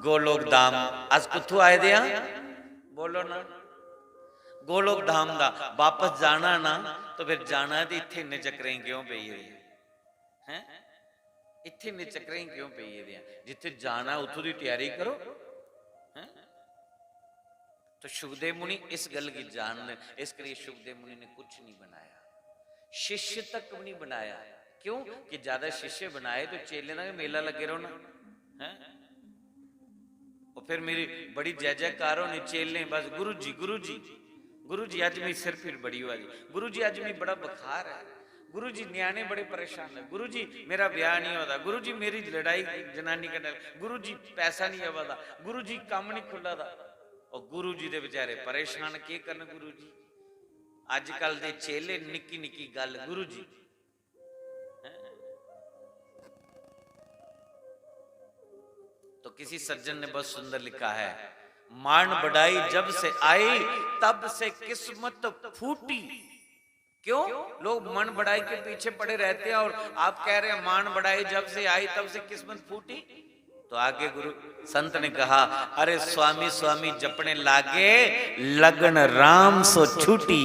गोलोक धाम। अस कुत्थों आए दे हां? बोलो ना, गोलोक धाम दा वापस जाना ना, तो फिर जाना तो इत्थे इन्ने चक्करें क्यों पई हैं? इत्थे इन्ने चक्करें क्यों पई हैं? जिथे जाना उत्थों दी तैयारी करो हैं? तो सुखदेव मुनि इस गल की जान ले, इस करिए सुखदेव मुनि ने कुछ नहीं बनाया, शिष्य तक भी नहीं बनाया। क्यों कि ज्यादा शिष्य बनाए तो चेले ना मेला लगे रहो ना है, और फिर मेरी बड़ी जय जयकार होनी, चेले बस गुरु जी गुरु जी गुरु जी, अज मेरी सिर पीड़ बड़ी हुआ जी, गुरु जी अज मेरी बड़ा बुखार है, गुरु जी न्याणे बड़े परेशान है, गुरु जी मेरा ब्याह नहीं होता, गुरु जी मेरी लड़ाई जनानी का, गुरु जी पैसा नहीं आवता, गुरु जी काम नहीं खुला था। और गुरु जी दे बेचारे परेशान के करन गुरु जी। अजकल दे चेले निक्की निक्की गल गुरु जी, तो किसी सज्जन ने बहुत सुंदर लिखा है, मान बढ़ाई जब से आई तब से किस्मत फूटी। क्यों लोग मन बढ़ाई के पीछे पड़े रहते हैं, और आप कह रहे हैं मान बढ़ाई जब से आई तब से किस्मत फूटी। तो आगे गुरु संत ने कहा, अरे स्वामी स्वामी जपने लागे लगन राम सो छूटी।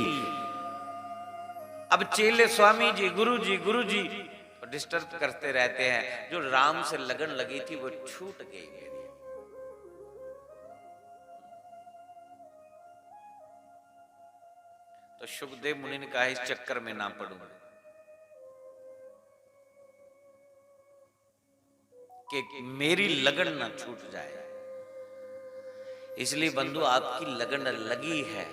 अब चेले स्वामी जी गुरु जी डिस्टर्ब करते रहते हैं, जो राम से लगन लगी थी वो छूट गई। तो सुखदेव मुनि ने कहा इस चक्कर में ना पड़ूं, कि मेरी लगन ना छूट जाए। इसलिए बंधु आपकी लगन लगी है,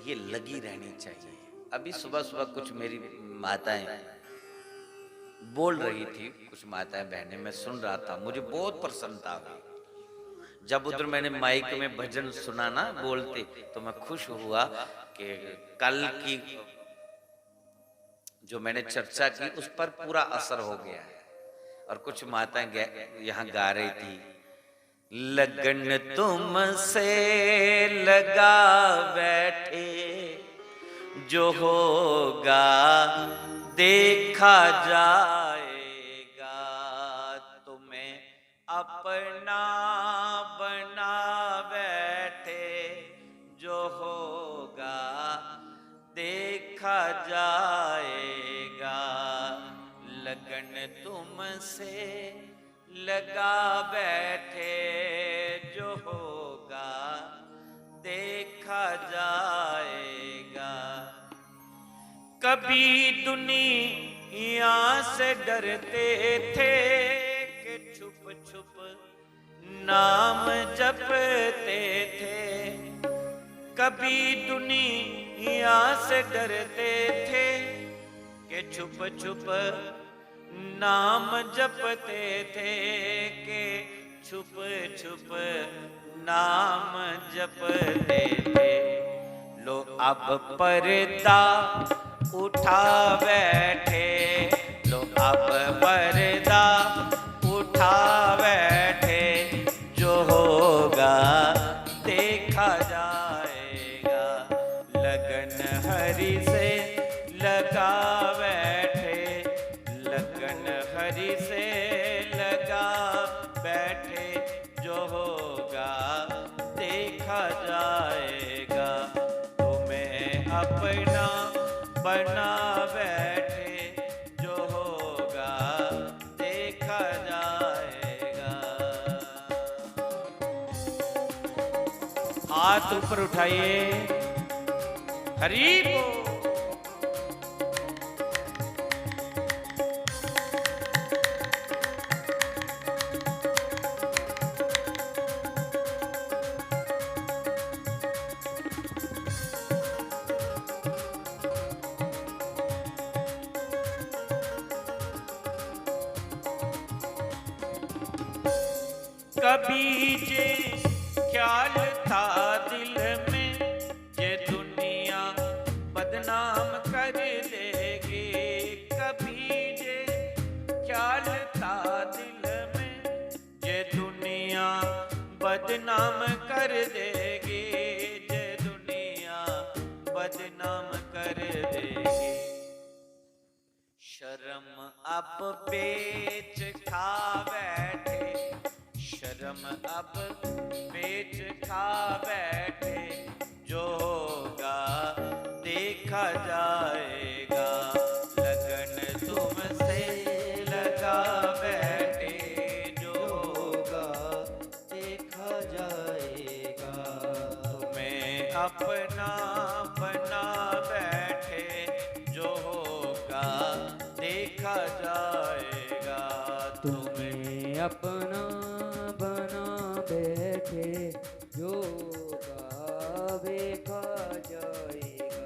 ये लगी रहनी चाहिए। अभी सुबह सुबह कुछ मेरी माताएं बोल रही थी, कुछ माताएं बहनें, मैं सुन रहा था, मुझे बहुत प्रसन्नता हुई। जब उधर मैंने माइक में भजन सुना ना बोलते, तो मैं खुश हुआ कि कल की जो मैंने चर्चा की उस पर पूरा असर हो गया है। और कुछ माताएं यहाँ गा रही थी, लगन तुमसे लगा बैठे जो होगा देखा जाएगा, तुम्हें अपना बना बैठे जो होगा देखा जाएगा। लगन तुमसे लगा बैठे जो होगा देखा जाएगा। कभी दुनिया से डरते थे कि छुप छुप नाम जपते थे, कभी दुनिया से डरते थे कि छुप छुप नाम जपते थे, कि छुप छुप नाम जपते थे। लो अब पर्दा उठा बैठे, लो अब पर्दा उठा बैठे जो होगा देखा जाएगा। लगन हरि से लगा बैठे, लगन हरि से लगा बैठे जो होगा देखा जाएगा। तुम्हें अपना बना बैठे जो होगा देखा जाएगा। हाथ ऊपर उठाइए। हरि बोल। कभी जे ख्याल था दिल में, ये दुनिया बदनाम कर देगी। कभी जे ख्याल था दिल में, ये दुनिया बदनाम कर देगी। ये दुनिया बदनाम कर देगी। शर्म अब बेच खा बैठे, शर्म अब बेच खा बैठे। जो होगा देखा जाएगा। लगन तुमसे लगा बैठे, जो होगा देखा जाएगा। तुम्हें अपना बना बैठे, जो होगा देखा जाएगा। तुम्हें अपना बना बैठे, जो का देखा जाएगा।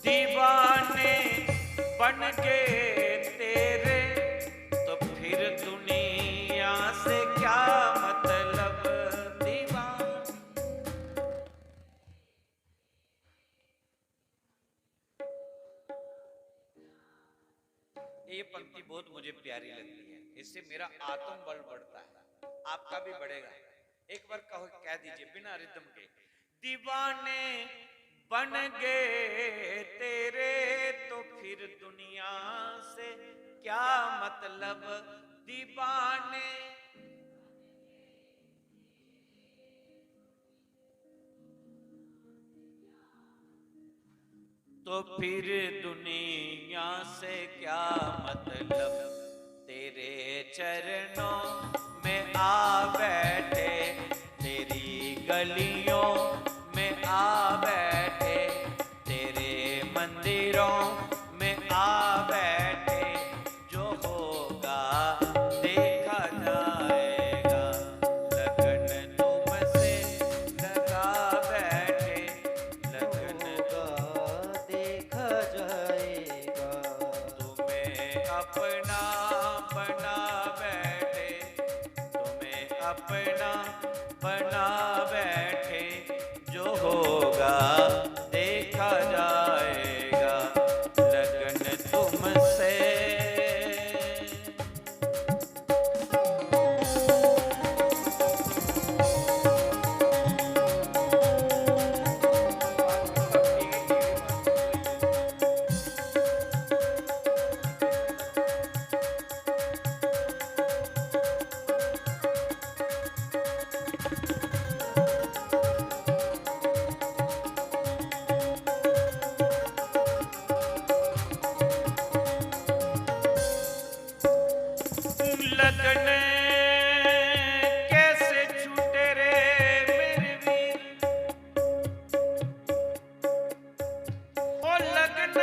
दीवाने बन गए तेरे, तो फिर दुनिया से क्या मतलब। दीवान ये पंक्ति बहुत मुझे प्यारी लगती है। इससे मेरा आत्मबल बढ़ता है, आपका भी बढ़ेगा। एक बार कहो, कह दीजिए बिना रिदम के। दीवाने बन गए तेरे, तो फिर दुनिया से क्या मतलब। दीवाने तो फिर दुनिया से क्या मतलब। तेरे चरणों में आ बैठे, तेरी गलियों में आ बैठे, तेरे मंदिरों में आ बैठे। जो होगा देखा जाएगा। लगन तुमसे लगा बैठे, लगन देखा जाएगा। तुम्हें अपना बना बैठे, तुम्हें अपना बना बैठे। जो होगा देखा जाएगा। लगन तुमसे लगन कैसे छूटे रे मेरे वीर। ओ लगन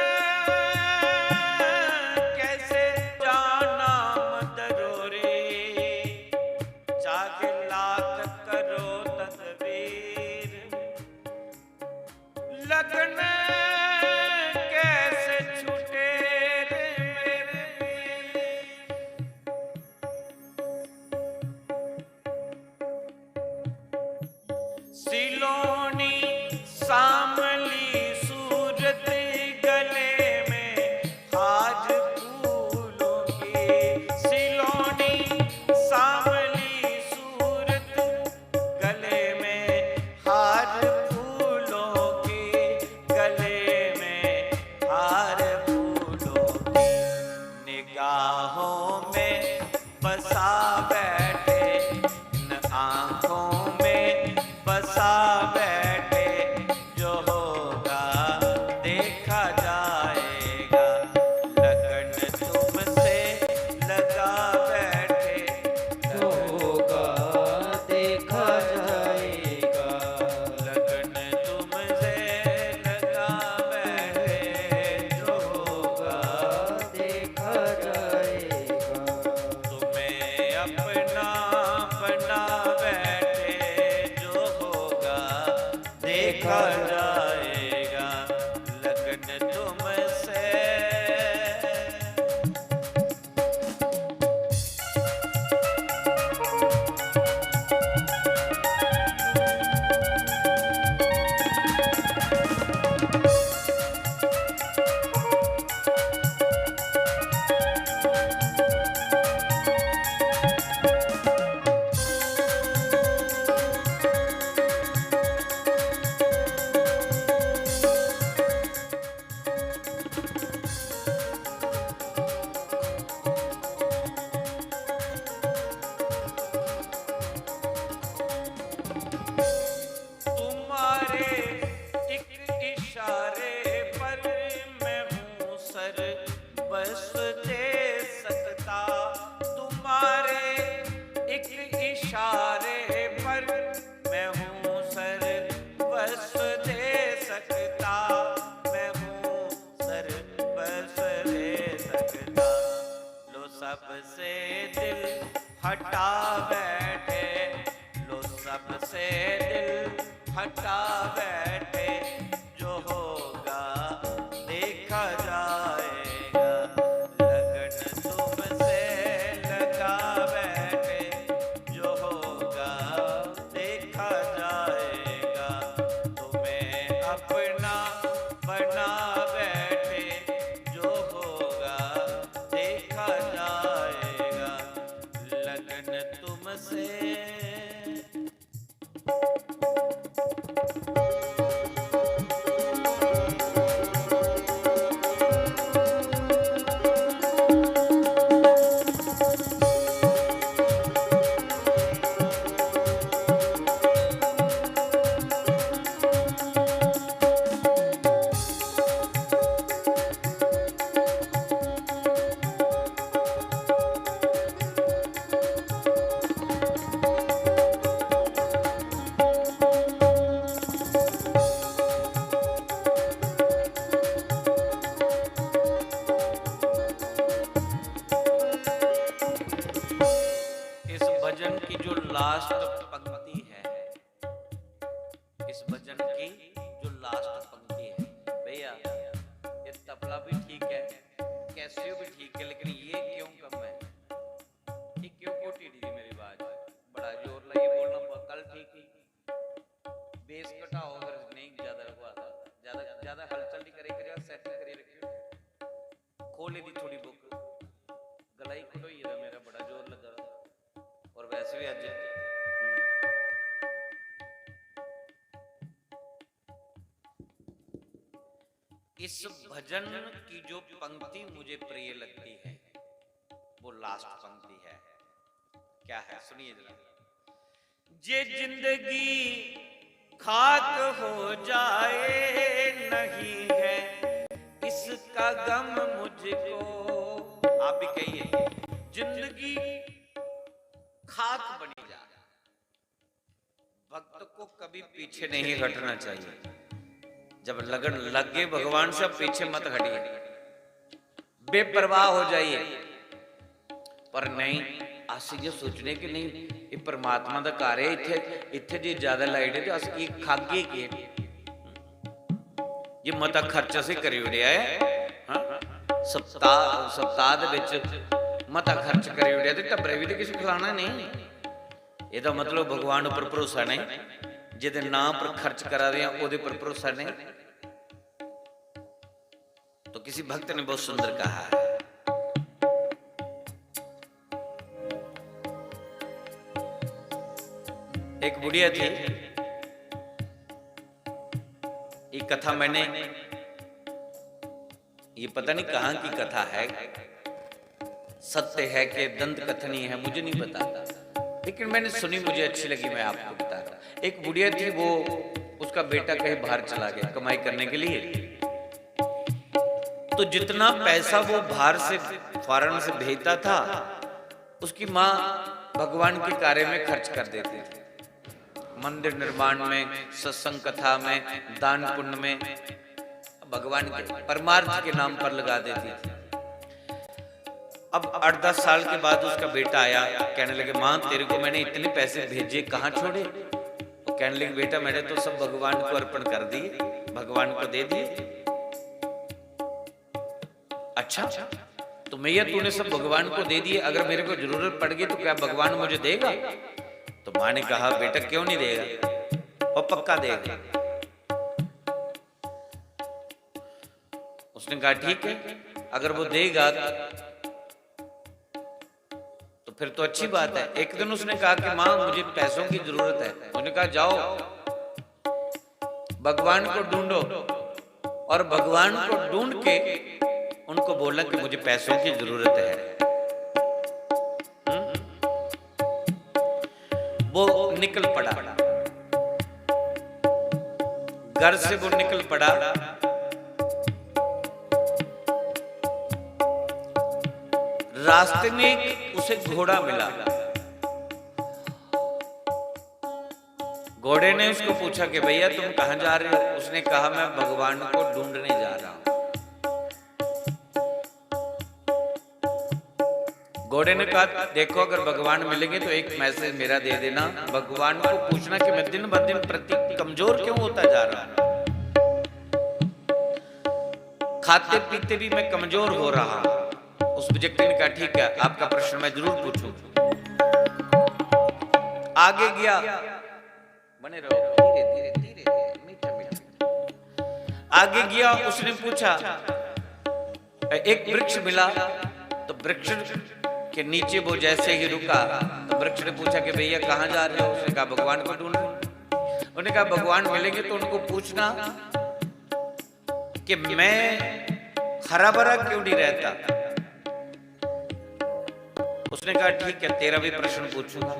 कैसे जाना मदरोरे। चाहे लाख करो तदबीर। लगन कैसे छूटे रे मेरे वीर। सिलोनी सामली सूरत, गले में आज फूलों की। सिलोनी सामली सूरत, गले में आज फूलों बसा बैठे, इन आँखों में बसा बैठे, जो होगा देखा जाएगा। लगन तुमसे लगा बैठे, जो होगा देखा जाएगा। लगन तुमसे लगा बैठे, जो होगा देखा जाएगा। तुम्हें अपना बना बैठे, जो होगा देखा जाएगा। लगन तुमसे तुम्हारे एक इशारे पर मैं हूँ सर बस दे सकता। तुम्हारे एक इशारे पर मैं हूँ सर बस दे सकता। मैं हूँ सर बस दे सकता। लो सबसे दिल हटा बैठे, लो सबसे दिल हटा बैठे, जो होगा देखा जाएगा। लगन तुमसे लगा बैठे, जो होगा देखा जाएगा। तुम्हें अपना बना बैठे, जो होगा देखा जाएगा। लगन तुमसे इस भजन की जो लास्ट पंक्ति है, इस भजन की जो लास्ट पंक्ति है, भैया ये तबला भी ठीक है, कैसियो भी ठीक है, लेकिन ये क्यों कम है? ये क्यों टीढ़ी थी मेरी आवाज? बड़ा जोर लगे बोलना, कल ठीक थी, बेस कटाओ अगर नहीं ज्यादा रखवा था, ज्यादा हलचल नहीं करे सेट करे रखियो, खोले दी थोड़ी बुक गलाई खुलोई था, मेरा बड़ा जोर लगा और वैसे भी आज इस भजन की जो पंक्ति मुझे प्रिय लगती है वो लास्ट पंक्ति है। क्या है सुनिए जरा। जे जिंदगी खाक हो जाए नहीं है इसका गम मुझको। आप भी कहिए, जिंदगी खाक बनी जाए। भक्त को कभी पीछे नहीं हटना चाहिए। जब लगन लगे भगवान से पीछे मत हटिए, बेपरवाह हो जाइए। पर नहीं, असी जो सोचने की नहीं ये परमात्मा का घर है, इथे इथे जी ज्यादा लाइट है तो अस की खागे के ये मता खर्चा से करी उड़िया है। सप्ताह दे विच मता खर्च करी उड़िया ते टब्बरे भी तो किसी खिलाना नहीं। ਇਹਦਾ मतलब भगवान उपर भरोसा नहीं, जिहदे नाम पर खर्च करा रहे हैं ओदे पर भरोसा नहीं। तो किसी भक्त ने बहुत सुंदर कहा है, एक बुढ़िया थी। ये कथा मैंने, ये पता नहीं कहां की कथा है, सत्य है कि दंत कथनी है मुझे नहीं पता, लेकिन मैंने सुनी, मुझे अच्छी लगी, मैं आपको बता रहा। एक बुढ़िया थी, वो उसका बेटा कहीं बाहर चला गया कमाई करने के लिए, तो जितना पैसा वो बाहर से फॉरेन से भेजता था उसकी माँ भगवान के कार्य में खर्च कर देती थी, मंदिर निर्माण में, सत्संग कथा में, दान पुण्य में, भगवान के परमार्थ के नाम पर लगा देती थी। अब 8-10 साल के बाद उसका बेटा आया, कहने लगे माँ तेरे को मैंने इतने पैसे भेजे कहाँ छोड़े? वो कहने लगे बेटा मैंने तो सब भगवान को अर्पण कर दिए, भगवान को दे दिए। अच्छा तो मैया तूने सब भगवान को दे दिए, अगर मेरे को जरूरत पड़ गई तो क्या भगवान मुझे देगा? तो माँ ने कहा बेटा क्यों नहीं देगा, और पक्का देगा। उसने कहा ठीक है, अगर वो देगा तो फिर तो अच्छी बात है। एक दिन उसने कहा कि माँ मुझे पैसों की जरूरत है। उसने कहा जाओ भगवान को ढूंढो, और भगवान को ढूंढ के उनको बोला कि मुझे पैसों की जरूरत है। वो निकल पड़ा, घर से वो निकल पड़ा, रास्ते में उसे घोड़ा मिला। घोड़े ने उसको पूछा कि भैया तुम कहां जा रहे हो? उसने कहा मैं भगवान को ढूंढने जा रहा हूं। घोड़े ने कहा देखो अगर भगवान मिलेंगे तो एक मैसेज मेरा दे देना, भगवान को पूछना कि मैं दिन ब दिन प्रति कमजोर क्यों होता जा रहा हूं, खाते पीते भी मैं कमजोर हो रहा हूं। उस व्यक्ति ने कहा ठीक है आपका प्रश्न मैं जरूर पूछूं। आगे गया, बने रहो धीरे धीरे धीरे मीठा मीठा। आगे गया, उसने पूछा, एक वृक्ष मिला, तो वृक्ष के नीचे वो जैसे ही रुका तो वृक्ष ने पूछा कि भैया कहाँ जा रहे हो? उसने कहा भगवान को ढूंढ रहे। उन्होंने कहा भगवान मिलेंगे तो उनको पूछना कि मैं हरा भरा क्यों नहीं रहता। उसने कहा ठीक है तेरा भी प्रश्न पूछूंगा।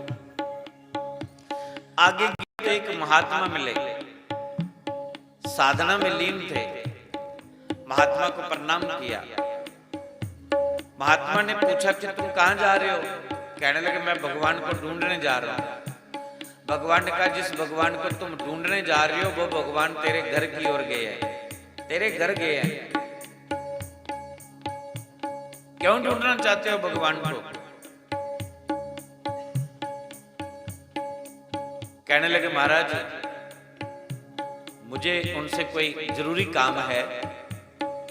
आगे तो एक महात्मा मिले, साधना में लीन थे, महात्मा को प्रणाम किया। महात्मा ने पूछा कि तुम कहां जा रहे हो? कहने लगे मैं भगवान को ढूंढने जा रहा हूं। भगवान ने कहा जिस भगवान को तुम ढूंढने जा रहे हो वो भगवान तेरे घर की ओर गए हैं, तेरे घर गए हैं। क्यों ढूंढना चाहते हो भगवान को? कहने लगे महाराज मुझे उनसे कोई जरूरी काम है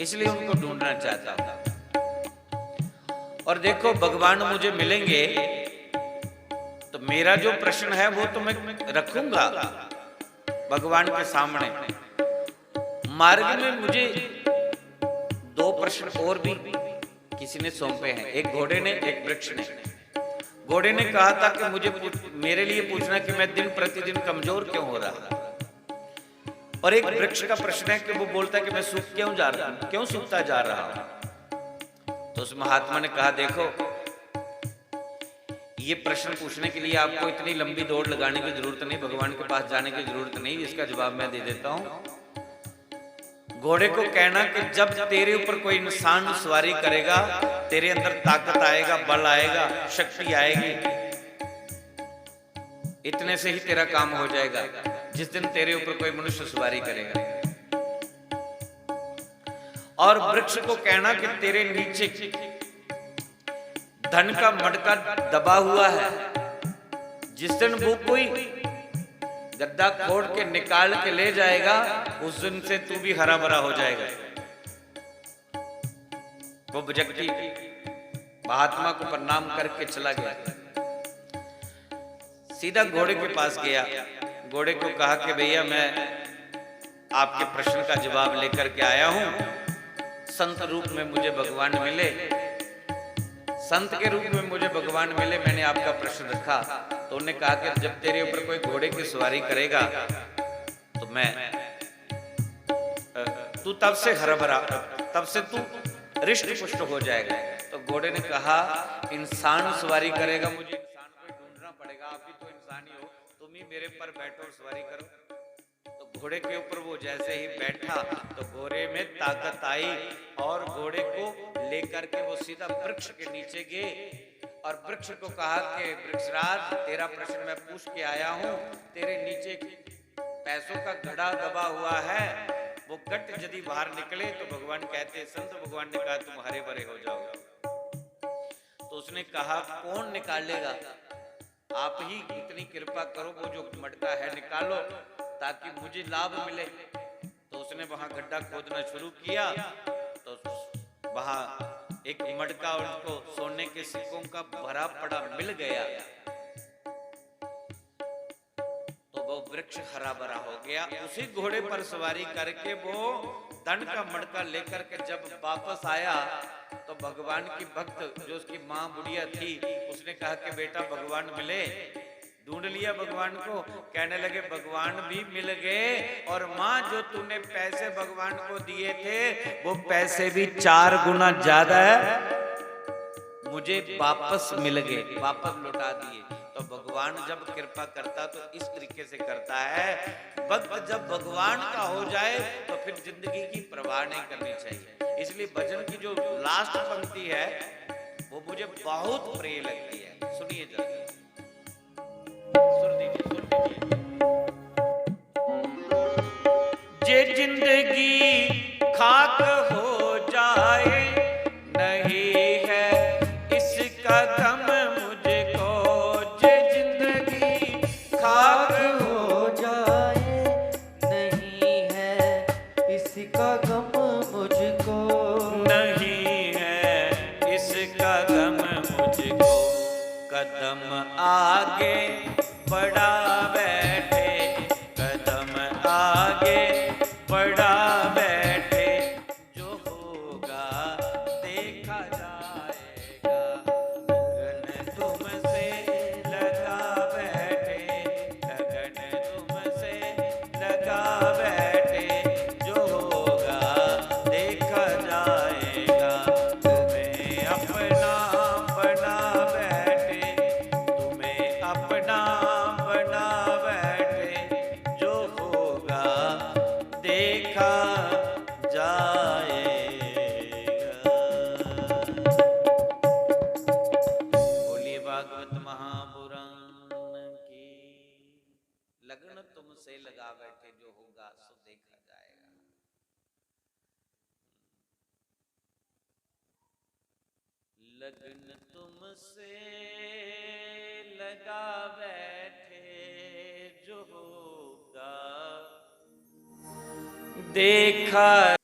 इसलिए उनको ढूंढना चाहता हूं। और देखो भगवान मुझे मिलेंगे तो मेरा जो प्रश्न है वो तो मैं रखूंगा भगवान के सामने। मार्ग में मुझे 2 प्रश्न और भी किसी ने सौंपे हैं, एक घोड़े ने एक वृक्ष ने। घोड़े ने कहा था कि मुझे मेरे लिए पूछना कि मैं दिन प्रतिदिन कमजोर क्यों हो रहा, और एक वृक्ष का प्रश्न है कि वो बोलता है कि मैं सूख क्यों जा रहा हूं, क्यों सूखता जा रहा हूं। तो उस महात्मा ने कहा देखो ये प्रश्न पूछने के लिए आपको इतनी लंबी दौड़ लगाने की जरूरत नहीं, भगवान के पास जाने की जरूरत नहीं, इसका जवाब मैं दे देता हूं। घोड़े को कहना कि जब तेरे ऊपर कोई इंसान सवारी करेगा तेरे अंदर ताकत आएगा, बल आएगा, शक्ति आएगी, इतने से ही तेरा काम हो जाएगा। जिस दिन तेरे ऊपर कोई मनुष्य सवारी करेगा। और वृक्ष को कहना कि तेरे नीचे धन का मटका दबा हुआ है, जिस दिन वो कोई गद्दा खोड़ के निकाल के ले जाएगा उस दिन से तू भी हरा भरा हो जाएगा। वो व्यक्ति महात्मा को प्रणाम करके चला गया, सीधा घोड़े के पास गया। घोड़े को कहा कि भैया मैं आपके प्रश्न का जवाब लेकर के आया हूं। संत रूप में मुझे भगवान मिले, संत के रूप में मुझे भगवान मिले, मैंने आपका प्रश्न रखा। तो उन्होंने कहा कि जब तेरे ऊपर कोई घोड़े की सवारी करेगा तो मैं तू तब से हरा भरा, तब से तू हृष्ट पुष्ट हो जाएगा। तो घोड़े ने कहा इंसान सवारी करेगा, मुझे इंसान को ढूंढना पड़ेगा, आप भी तो इंसान ही हो, तुम ही मेरे पर बैठो और सवारी करो। तो घोड़े के ऊपर वो जैसे ही बैठा तो घोड़े में ताकत आई और घोड़े को लेकर के वो सीधा वृक्ष के नीचे गए और वृक्ष को कहा कि वृक्षराज, तेरा प्रश्न मैं पूछ के आया हूँ, तेरे नीचे पैसों का घड़ा दबा हुआ है, वो गट यदि बाहर निकले तो भगवान कहते, संत भगवान ने कहा तुम हरे भरे हो जाओगे। तो उसने कहा कौन निकालेगा, आप ही इतनी कृपा करो, वो जो मटका है निकालो ताकि मुझे लाभ मिले। तो उसने वहां गड्ढा खोदना शुरू किया तो वहां एक मटका उनको सोने के सिक्कों का भरा पड़ा मिल गया। तो वो वृक्ष हरा भरा हो गया। उसी घोड़े पर सवारी करके वो धन का मटका लेकर के जब वापस आया तो भगवान की भक्त जो उसकी माँ बुढ़िया थी उसने कहा कि बेटा भगवान मिले, ढूंढ लिया भगवान को। कहने लगे भगवान भी मिल गए और माँ जो तूने पैसे भगवान को दिए थे वो पैसे भी 4 गुना ज्यादा मुझे वापस मिल गए, वापस लौटा दिए। तो भगवान जब कृपा करता तो इस तरीके से करता है। भक्त जब भगवान का हो जाए तो फिर जिंदगी की परवाह नहीं करनी चाहिए। इसलिए भजन की जो लास्ट पंक्ति है वो मुझे बहुत प्रिय लगती है, सुनिए जरा, सुन दीजिए। जे जिंदगी खाक हो जाए नहीं है इसका गम मुझको, जे जिंदगी खाक हो जाए नहीं है इसका गम मुझको, नहीं है इसका गम मुझको। कदम आगे बढ़ा बैठे, कदम आगे बढ़ा बैठे, जो होगा देखा जाएगा। लगन तुमसे लगा बैठे, लगन तुमसे लगा बैठे, जो होगा देखा जाएगा। तुम्हें अपना बना बैठे, तुम्हें अपना बना बैठे, जो होगा देखा जाएगा। बोलिए भागवत महापुराण की। लगन तुमसे लगा बैठे, जो होगा सो देखा जाएगा। लगन तुमसे लगा बैठे, जो होगा देखा